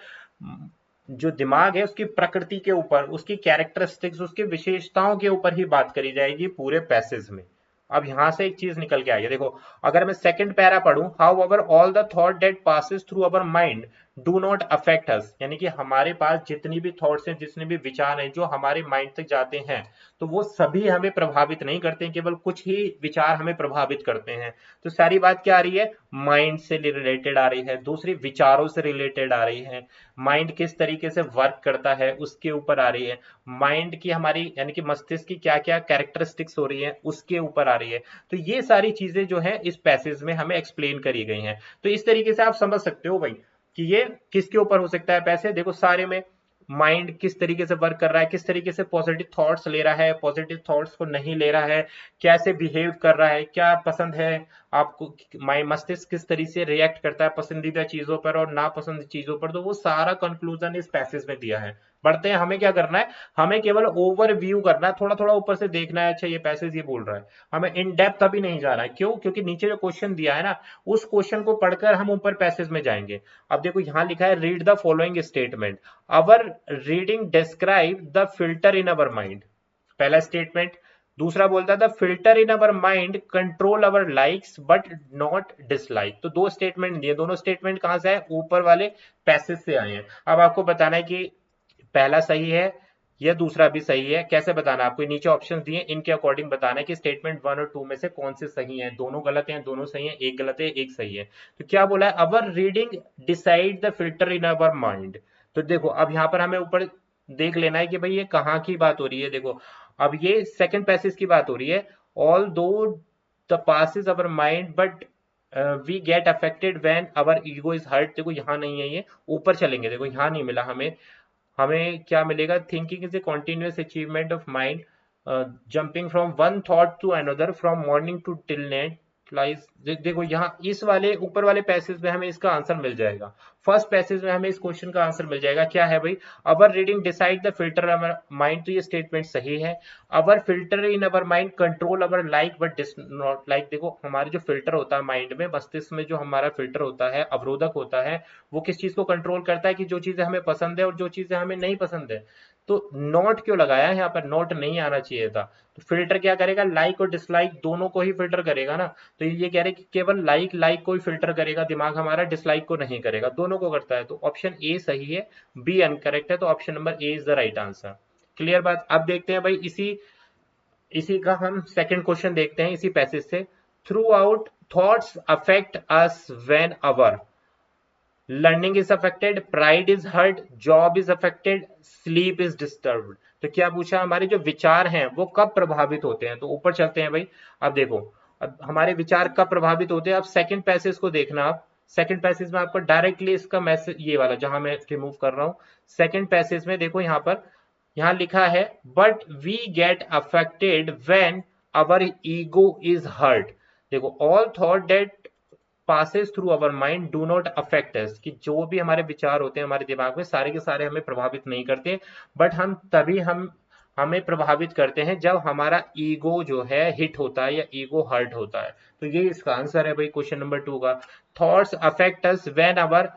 जो दिमाग है उसकी प्रकृति के ऊपर, उसकी कैरेक्टरिस्टिक्स, उसकी विशेषताओं के ऊपर ही बात करी जाएगी पूरे पैसेज में। अब यहां से एक चीज निकल के आई है, देखो अगर मैं सेकंड पैरा पढ़ूं, how over all the thought that passes through our mind do not affect अस, यानी कि हमारे पास जितनी भी थॉट्स हैं, जितने भी विचार हैं जो हमारे माइंड तक जाते हैं, तो वो सभी हमें प्रभावित नहीं करते हैं, केवल कुछ ही विचार हमें प्रभावित करते हैं। तो सारी बात क्या आ रही है, माइंड से रिलेटेड आ रही है, दूसरी विचारों से रिलेटेड आ रही है, माइंड किस तरीके से वर्क करता है उसके ऊपर आ रही है, माइंड की हमारी यानी कि मस्तिष्क की क्या क्या कैरेक्टरिस्टिक्स हो रही है उसके ऊपर आ रही है। तो ये सारी चीजें जो है इस पैसेज में हमें एक्सप्लेन करी गई हैं। तो इस तरीके से आप समझ सकते हो भाई कि ये किसके ऊपर हो सकता है पैसे। देखो सारे में माइंड किस तरीके से वर्क कर रहा है, किस तरीके से पॉजिटिव थॉट्स ले रहा है, पॉजिटिव थॉट्स को नहीं ले रहा है, कैसे बिहेव कर रहा है, क्या पसंद है आपको, मस्तिष्क किस तरीके से रिएक्ट करता है पसंदीदा चीजों पर और नापसंद चीजों पर। तो वो सारा कंक्लूजन इस पैसेज में दिया है। बढ़ते हैं, हमें क्या करना है, हमें केवल ओवरव्यू करना है, थोड़ा थोड़ा ऊपर से देखना है, अच्छा ये पैसेज ये बोल रहा है, हमें इन डेप्थ अभी नहीं जाना है। क्यों, क्योंकि नीचे जो क्वेश्चन दिया है ना, उस क्वेश्चन को पढ़कर हम ऊपर पैसेज में जाएंगे। अब देखो यहां लिखा है read the following statement, our reading describe the filter in our mind, पहला स्टेटमेंट। दूसरा बोलता है the filter in our mind control our likes but not dislike. तो दो स्टेटमेंट दिए, दोनों स्टेटमेंट कहां से है, ऊपर वाले पैसेज से आए हैं। अब आपको बताना है कि पहला सही है या दूसरा भी सही है, कैसे बताना, आपको नीचे ऑप्शन दिए इनके अकॉर्डिंग बताना है कि स्टेटमेंट 1 और 2 में से कौन से सही हैं। दोनों गलत हैं, दोनों सही हैं, एक गलत है एक सही है। तो क्या बोला है, our reading decide the filter in our mind. तो देखो अब यहां पर हमें ऊपर देख लेना है कि भाई ये कहाँ की बात हो रही है। देखो अब ये सेकंड पैसेज की बात हो रही है, although the passes our mind but we get affected when our ego is hurt. देखो यहाँ नहीं है, ये ऊपर चलेंगे, देखो यहाँ नहीं मिला हमें। हमें क्या मिलेगा, thinking is a continuous achievement of mind jumping from one thought to another from morning to till night lies. देखो यहाँ इस वाले ऊपर वाले पैसेज में हमें इसका आंसर मिल जाएगा। फर्स्ट पैसेज में हमें इस क्वेश्चन का आंसर मिल जाएगा। क्या है भाई, our reading decide the filter our mind. तो ये स्टेटमेंट सही है। Our filter in our mind control our like but this not like. देखो हमारे जो फिल्टर होता है माइंड में, मस्तिष्क में जो हमारा फिल्टर होता है, अवरोधक होता है, वो किस चीज को कंट्रोल करता है कि जो चीजें हमें पसंद है और जो चीजें हमें नहीं पसंद है। तो नोट क्यों लगाया है यहाँ पर, नोट नहीं आना चाहिए था। तो फिल्टर क्या करेगा, लाइक और डिसलाइक दोनों को ही फिल्टर करेगा ना। तो ये कह रहे कि केवल लाइक लाइक को ही फिल्टर करेगा दिमाग हमारा, डिसलाइक को नहीं करेगा, दोनों को करता है। तो ऑप्शन ए सही है, बी अनकरेक्ट है। तो option number A is the right answer. Clear बात। अब देखते हैं भाई इसी इसी का हम सेकंड क्वेश्चन देखते हैं इसी पैसेज से। Throughout thoughts affect us when our learning is affected, pride is hurt, job is affected, sleep is disturbed. तो क्या पूछा, हमारे जो विचार हैं वो कब प्रभावित होते हैं। तो ऊपर चलते हैं भाई। अब देखो, अब हमारे विचार कब प्रभावित होते हैं। अब सेकंड पैसेज को देखना। आप सेकंड पैसेज में आपको डायरेक्टली इसका मैसेज, ये वाला जहां मैं रिमूव कर रहा हूं, सेकंड पैसेज में देखो यहाँ पर, यहाँ लिखा है but we get affected when our ego is hurt. देखो all thought that passes through our mind do not affect us, कि जो भी हमारे विचार होते हैं हमारे दिमाग में सारे के सारे हमें प्रभावित नहीं करते, बट हम हमें प्रभावित करते हैं जब हमारा ईगो जो है हिट होता है या ईगो हर्ट होता है। तो ये इसका आंसर है भाई क्वेश्चन नंबर 2 का। Thoughts affect us when our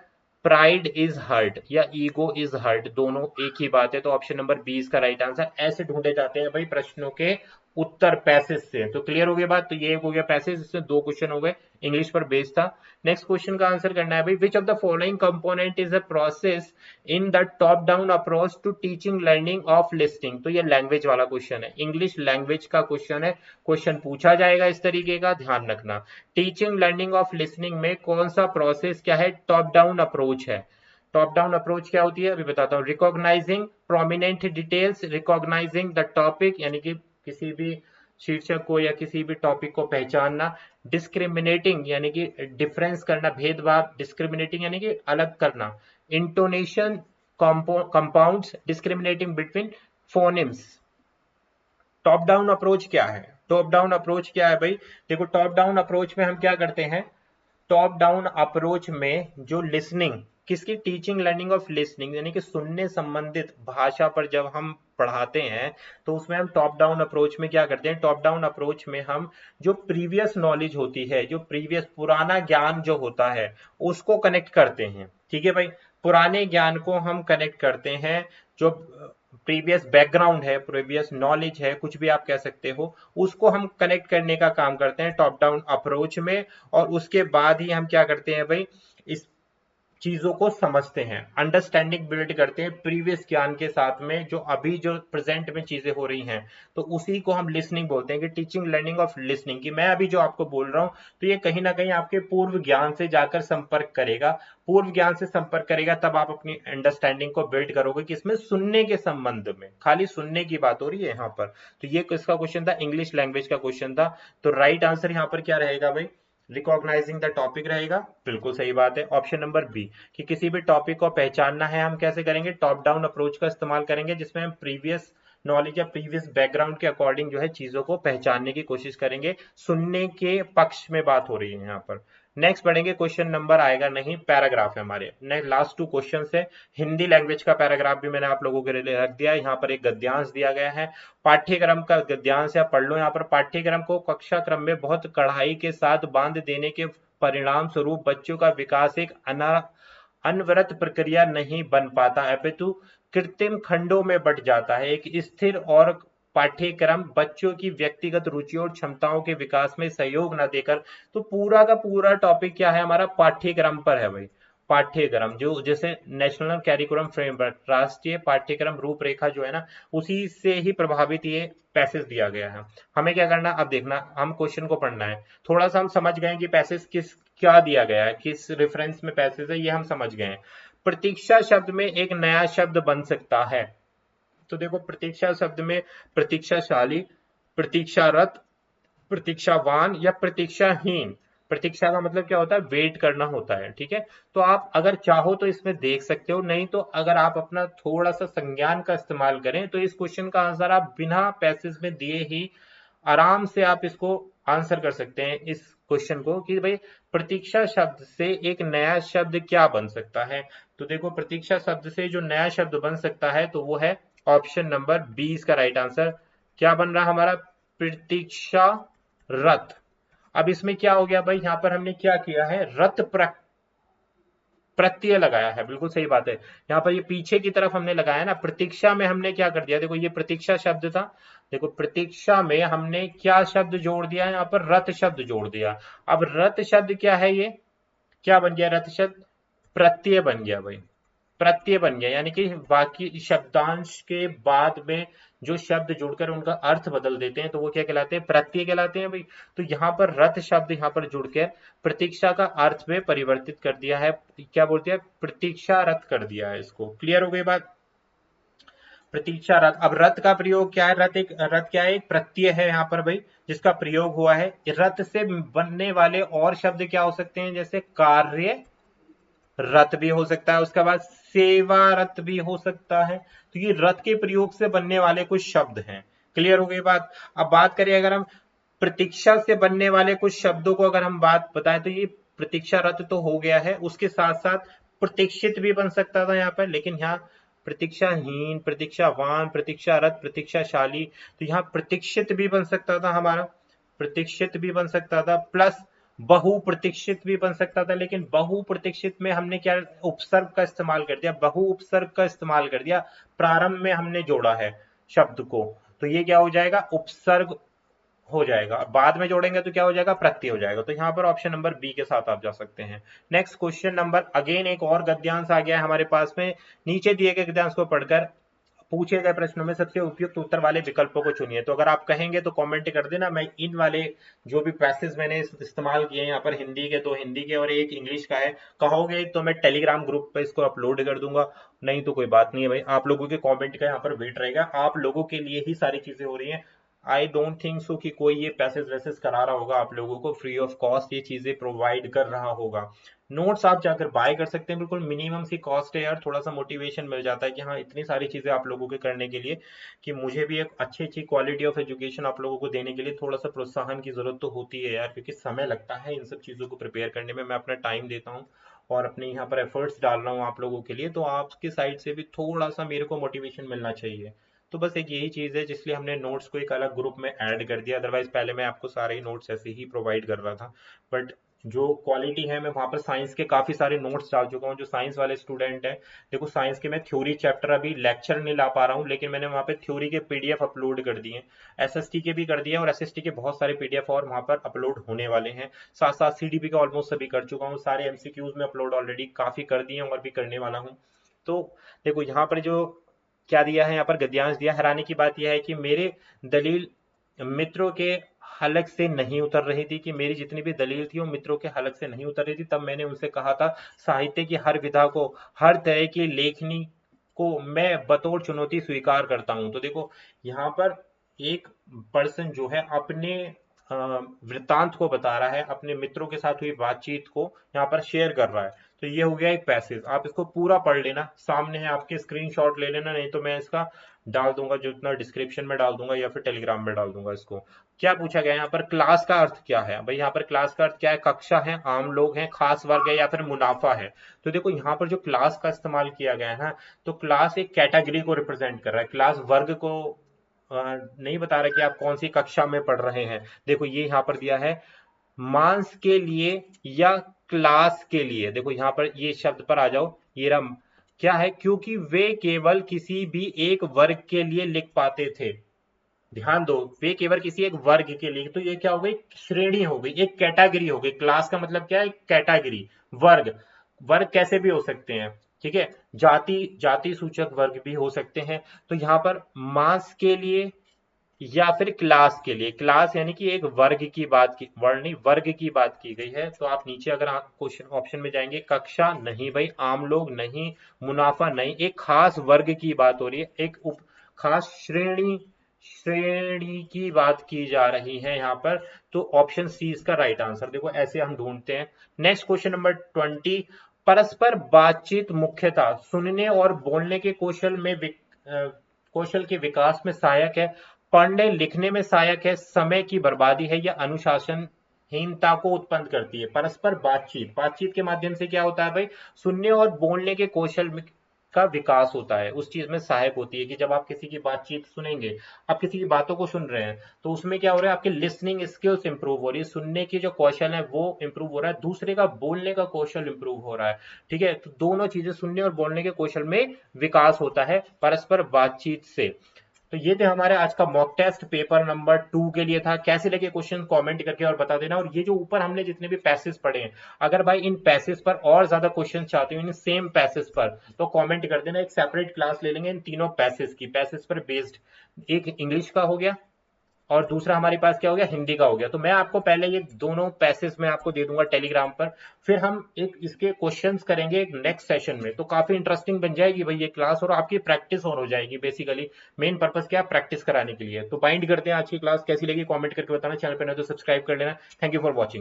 pride is hurt या ईगो इज हर्ट, दोनों एक ही बात है। तो ऑप्शन नंबर 20 का राइट आंसर। ऐसे ढूंढे जाते हैं भाई प्रश्नों के उत्तर पैसेज से। तो क्लियर हो गया बात। तो ये एक हो गया पैसेज, इसमें 2 क्वेश्चन हो गए, इंग्लिश पर बेस्ड था। नेक्स्ट क्वेश्चन का आंसर करना है भाई, which of the following component is a process in the top down approach to teaching learning of listening. तो ये लैंग्वेज वाला क्वेश्चन है, इंग्लिश लैंग्वेज का क्वेश्चन है। क्वेश्चन पूछा जाएगा इस तरीके का, ध्यान रखना। टीचिंग लर्निंग ऑफ लिसनिंग में कौन सा प्रोसेस क्या है, टॉप डाउन अप्रोच है। टॉप डाउन अप्रोच क्या होती है अभी बताता हूँ। Recognising prominent details, recognising the topic यानी कि किसी भी शीर्षक को या किसी भी टॉपिक को पहचानना, डिस्क्रिमिनेटिंग यानी कि डिफरेंस करना, भेदभाव, डिस्क्रिमिनेटिंग यानी कि अलग करना, intonation compounds, discriminating between phonemes. Top down approach क्या है, टॉप डाउन अप्रोच क्या है भाई। देखो टॉप डाउन अप्रोच में हम क्या करते हैं, टॉप डाउन अप्रोच में जो लिसनिंग, किसकी, टीचिंग लर्निंग ऑफ लिसनिंग यानी कि सुनने संबंधित भाषा पर जब हम पढ़ाते हैं तो उसमें हम टॉप डाउन अप्रोच में क्या करते हैं, टॉप डाउन अप्रोच में हम जो प्रीवियस नॉलेज होती है, जो प्रीवियस पुराना ज्ञान जो होता है उसको कनेक्ट करते हैं। ठीक है भाई, पुराने ज्ञान को हम कनेक्ट करते हैं, जो प्रीवियस बैकग्राउंड है, प्रीवियस नॉलेज है, कुछ भी आप कह सकते हो, उसको हम कनेक्ट करने का काम करते हैं टॉप डाउन अप्रोच में। और उसके बाद ही हम क्या करते हैं भाई, इस चीजों को समझते हैं, अंडरस्टैंडिंग बिल्ड करते हैं प्रीवियस ज्ञान के साथ में, जो अभी जो प्रेजेंट में चीजें हो रही हैं। तो उसी को हम लिसनिंग बोलते हैं कि टीचिंग लर्निंग ऑफ लिसनिंग, की मैं अभी जो आपको बोल रहा हूं तो ये कहीं ना कहीं आपके पूर्व ज्ञान से जाकर संपर्क करेगा, पूर्व ज्ञान से संपर्क करेगा, तब आप अपनी अंडरस्टैंडिंग को बिल्ड करोगे कि इसमें सुनने के संबंध में, खाली सुनने की बात हो रही है यहाँ पर। तो ये किसका क्वेश्चन था, इंग्लिश लैंग्वेज का क्वेश्चन था। तो राइट आंसर यहाँ पर क्या रहेगा भाई, रिकॉग्नाइजिंग द टॉपिक रहेगा। बिल्कुल सही बात है, ऑप्शन नंबर बी, कि किसी भी टॉपिक को पहचानना है हम कैसे करेंगे, टॉप डाउन अप्रोच का इस्तेमाल करेंगे, जिसमें हम प्रीवियस नॉलेज या प्रीवियस बैकग्राउंड के अकॉर्डिंग जो है चीजों को पहचानने की कोशिश करेंगे। सुनने के पक्ष में बात हो रही है यहाँ पर। नेक्स्ट बढ़ेंगे, क्वेश्चन नंबर आएगा नहीं, पैराग्राफ है हमारे लास्ट 2 क्वेश्चन है। हिंदी लैंग्वेज का पैराग्राफ भी मैंने आप लोगों के लिए रख दिया है। यहाँ पर एक गद्यांश दिया गया है, पाठ्यक्रम का गद्यांश है, पढ़ लो। यहाँ पर पाठ्यक्रम को कक्षा क्रम में बहुत कड़ाई के साथ बांध देने के परिणाम स्वरूप बच्चों का विकास एक अनवरत प्रक्रिया नहीं बन पाता, अपितु कृत्रिम खंडों में बंट जाता है। एक स्थिर और पाठ्यक्रम बच्चों की व्यक्तिगत रुचि और क्षमताओं के विकास में सहयोग न देकर, तो पूरा का पूरा टॉपिक क्या है हमारा, पाठ्यक्रम पर है भाई। पाठ्यक्रम जो जैसे नेशनल कैरिकुलम फ्रेमवर्क, राष्ट्रीय पाठ्यक्रम रूपरेखा जो है ना, उसी से ही प्रभावित ये पैसेज दिया गया है। हमें क्या करना, अब देखना, हम क्वेश्चन को पढ़ना है। थोड़ा सा हम समझ गए कि पैसेज किस क्या दिया गया है, किस रेफरेंस में पैसेज है, ये हम समझ गए हैं। प्रतीक्षा शब्द में एक नया शब्द बन सकता है। तो देखो प्रतीक्षा शब्द में प्रतीक्षाशाली, प्रतीक्षारत, प्रतीक्षावान या प्रतीक्षाहीन, प्रतीक्षा का मतलब क्या होता है, वेट करना होता है, ठीक है। तो आप अगर चाहो तो इसमें देख सकते हो, नहीं तो अगर आप अपना थोड़ा सा संज्ञान का इस्तेमाल करें तो इस क्वेश्चन का आंसर आप बिना पैसेज में दिए ही आराम से आप इसको आंसर कर सकते हैं इस क्वेश्चन को, कि भाई प्रतीक्षा शब्द से एक नया शब्द क्या बन सकता है। तो देखो प्रतीक्षा शब्द से जो नया शब्द बन सकता है तो वो है ऑप्शन नंबर 20 का राइट आंसर। क्या बन रहा हमारा, प्रतीक्षा रथ। अब इसमें क्या हो गया भाई, यहाँ पर हमने क्या किया है, रथ प्रत्यय लगाया है, बिल्कुल सही बात है। यहाँ पर ये पीछे की तरफ हमने लगाया ना, प्रतीक्षा में हमने क्या कर दिया, देखो ये प्रतीक्षा शब्द था, देखो प्रतीक्षा में हमने क्या शब्द जोड़ दिया है, यहाँ पर रथ शब्द जोड़ दिया। अब रथ शब्द क्या है, ये क्या बन गया, रथ शब्द प्रत्यय बन गया भाई, प्रत्यय बन गया, यानी कि बाकी शब्दांश के बाद में जो शब्द जुड़कर उनका अर्थ बदल देते हैं तो वो क्या कहलाते हैं, प्रत्यय कहलाते हैं भाई। तो यहाँ पर रथ शब्द यहाँ पर जुड़कर प्रतीक्षा का अर्थ में परिवर्तित कर दिया है, क्या बोलते हैं, प्रतीक्षा रथ कर दिया है इसको। क्लियर हो गई बात, प्रतीक्षा रथ। अब रथ का प्रयोग क्या है, रथ क्या है, एक प्रत्यय है यहाँ पर भाई जिसका प्रयोग हुआ है। रथ से बनने वाले और शब्द क्या हो सकते हैं, जैसे कार्य रथ भी हो सकता है, उसके बाद सेवा रथ भी हो सकता है। तो ये रथ के प्रयोग से बनने वाले कुछ शब्द हैं। क्लियर हो गई बात। अब बात करें अगर हम प्रतीक्षा से बनने वाले कुछ शब्दों को अगर हम बात बताएं तो ये प्रतीक्षा रथ तो हो गया है, उसके साथ साथ प्रतीक्षित भी बन सकता था यहाँ पर, लेकिन यहाँ प्रतीक्षाहीन, प्रतीक्षावान, प्रतीक्षा रथ, प्रतीक्षाशाली, तो यहाँ प्रतीक्षित भी बन सकता था हमारा, प्रतीक्षित भी बन सकता था, प्लस बहु प्रतीक्षित भी बन सकता था। लेकिन बहु प्रतीक्षित में हमने क्या उपसर्ग का इस्तेमाल कर दिया, बहु उपसर्ग का इस्तेमाल कर दिया, प्रारंभ में हमने जोड़ा है शब्द को, तो ये क्या हो जाएगा, उपसर्ग हो जाएगा। बाद में जोड़ेंगे तो क्या हो जाएगा, प्रत्यय हो जाएगा। तो यहाँ पर ऑप्शन नंबर बी के साथ आप जा सकते हैं। नेक्स्ट क्वेश्चन नंबर, अगेन एक और गद्यांश आ गया है हमारे पास में। नीचे दिए गए गद्यांश को पढ़कर पूछे गए प्रश्नों में सबसे उपयुक्त उत्तर वाले विकल्पों को चुनिए। तो अगर आप कहेंगे तो कमेंट कर देना, मैं इन वाले जो भी पैसेज मैंने इस्तेमाल किए हैं यहाँ पर, हिंदी के, दो हिंदी के और एक इंग्लिश का है, कहोगे तो मैं टेलीग्राम ग्रुप पे इसको अपलोड कर दूंगा, नहीं तो कोई बात नहीं है भाई, आप लोगों के कमेंट का यहाँ पर वेट रहेगा, आप लोगों के लिए ही सारी चीजें हो रही हैं। आई डोंट थिंक सो कि कोई ये पैसेज वैसेज करा रहा होगा आप लोगों को, फ्री ऑफ कॉस्ट ये चीजें प्रोवाइड कर रहा होगा। नोट्स आप जाकर बाय कर सकते हैं, बिल्कुल मिनिमम सी कॉस्ट है यार, थोड़ा सा मोटिवेशन मिल जाता है कि हाँ इतनी सारी चीजें आप लोगों के करने के लिए, कि मुझे भी एक अच्छी अच्छी क्वालिटी ऑफ एजुकेशन आप लोगों को देने के लिए थोड़ा सा प्रोत्साहन की जरूरत तो होती है यार, क्योंकि समय लगता है इन सब चीजों को प्रिपेयर करने में, मैं अपना टाइम देता हूँ और अपने यहाँ पर एफर्ट्स डाल रहा हूँ आप लोगों के लिए, तो आपकी साइड से भी थोड़ा सा मेरे को मोटिवेशन मिलना चाहिए। तो बस एक यही चीज है जिसलिए हमने नोट्स को एक अलग ग्रुप में ऐड कर दिया, अदरवाइज पहले मैं आपको सारे ही नोट्स ऐसे ही प्रोवाइड कर रहा था। बट जो क्वालिटी है, मैं वहां पर साइंस के काफी सारे नोट्स डाल चुका हूँ, जो साइंस वाले स्टूडेंट हैं, देखो साइंस के मैं थ्योरी चैप्टर अभी लेक्चर नहीं ला पा रहा हूँ, लेकिन मैंने वहां पे थ्योरी के पीडीएफ अपलोड कर दिए, एसएसटी के भी कर दिए और एसएसटी के बहुत सारे पीडीएफ और वहां पर अपलोड होने वाले हैं। साथ साथ सीडीपी का ऑलमोस्ट सभी कर चुका हूँ, सारे एमसीक्यूज में अपलोड ऑलरेडी काफी कर दिए और भी करने वाला हूँ। तो देखो यहाँ पर जो क्या दिया है, यहाँ पर गद्यांश दिया, हैरानी की बात यह है कि मेरे दलील मित्रों के हलक से नहीं उतर रही थी, कि मेरी जितनी भी दलील थी वो मित्रों के हलक से नहीं उतर रही थी। तब मैंने उनसे कहा था साहित्य की हर विधा को, हर तरह की लेखनी को मैं बतौर चुनौती स्वीकार करता हूं। तो देखो यहाँ पर एक पर्सन जो है अपने वृत्तांत को बता रहा है, अपने मित्रों के साथ हुई बातचीत को यहाँ पर शेयर कर रहा है। तो ये हो गया एक पैसेज, आप इसको पूरा पढ़ लेना, सामने है आपके, स्क्रीनशॉट ले लेना, नहीं तो मैं इसका डाल दूंगा, जो इतना डिस्क्रिप्शन में डाल दूंगा या फिर टेलीग्राम में डाल दूंगा इसको। क्या पूछा गया यहाँ पर, क्लास का अर्थ क्या है भाई, यहाँ पर क्लास का अर्थ क्या है, कक्षा है, आम लोग हैं, खास वर्ग है या फिर मुनाफा है। तो देखो यहाँ पर जो क्लास का इस्तेमाल किया गया है ना, तो क्लास एक कैटेगरी को रिप्रेजेंट कर रहा है, क्लास वर्ग को नहीं बता रहा कि आप कौन सी कक्षा में पढ़ रहे हैं। देखो ये यहाँ पर दिया है, मांस के लिए या क्लास के लिए, देखो यहाँ पर ये शब्द पर आ जाओ, ये रहा क्या है, क्योंकि वे केवल किसी भी एक वर्ग के लिए लिख पाते थे। ध्यान दो, वे केवल किसी एक वर्ग के लिए, तो ये क्या हो गई, श्रेणी हो गई, एक कैटेगरी हो गई। क्लास का मतलब क्या है, कैटेगरी, वर्ग, वर्ग कैसे भी हो सकते हैं, ठीक है, जाति, जाति सूचक वर्ग भी हो सकते हैं। तो यहाँ पर मास के लिए या फिर क्लास के लिए, क्लास यानी कि एक वर्ग की बात की, वर्ण नहीं वर्ग की बात की गई है। तो आप नीचे अगर आप क्वेश्चन ऑप्शन में जाएंगे, कक्षा नहीं भाई, आम लोग नहीं, मुनाफा नहीं, एक खास वर्ग की बात हो रही है, एक खास श्रेणी श्रेणी की बात की जा रही है यहाँ पर, तो ऑप्शन सी इसका राइट आंसर। देखो ऐसे हम ढूंढते हैं। नेक्स्ट क्वेश्चन नंबर 20, परस्पर बातचीत मुख्यतः सुनने और बोलने के कौशल के विकास में सहायक है, पढ़ने लिखने में सहायक है, समय की बर्बादी है, या अनुशासनहीनता को उत्पन्न करती है। परस्पर बातचीत, बातचीत के माध्यम से क्या होता है भाई, सुनने और बोलने के का विकास होता है, उस चीज में सहायक होती है कि जब आप किसी की बातचीत सुनेंगे, आप किसी की बातों को सुन रहे हैं, तो उसमें क्या हो रहा है, आपकी लिसनिंग स्किल्स इंप्रूव हो रही है, सुनने की जो कौशल है वो इंप्रूव हो रहा है, दूसरे का बोलने का कौशल इंप्रूव हो रहा है। ठीक है, तो दोनों चीजें, सुनने और बोलने के कौशल में विकास होता है परस्पर बातचीत से। तो ये थे हमारे आज का मॉक टेस्ट पेपर नंबर 2 के लिए था। कैसे लगे क्वेश्चन कमेंट करके और बता देना। और ये जो ऊपर हमने जितने भी पैसेज पढ़े हैं, अगर भाई इन पैसेज पर और ज्यादा क्वेश्चन चाहते हो इन सेम पैसेज पर, तो कमेंट कर देना, एक सेपरेट क्लास ले लेंगे इन तीनों पैसेज की, पैसेज पर बेस्ड। एक इंग्लिश का हो गया और दूसरा हमारे पास क्या हो गया, हिंदी का हो गया। तो मैं आपको पहले ये दोनों पैसेज में आपको दे दूंगा टेलीग्राम पर, फिर हम एक इसके क्वेश्चंस करेंगे एक नेक्स्ट सेशन में। तो काफी इंटरेस्टिंग बन जाएगी भाई ये क्लास, और आपकी प्रैक्टिस और हो जाएगी। बेसिकली मेन पर्पस क्या है, प्रैक्टिस कराने के लिए। तो बाइंड करते हैं आज की क्लास, कैसी लगी कमेंट करके बताना, चैनल पर नहीं तो सब्सक्राइब कर लेना। Thank you for watching.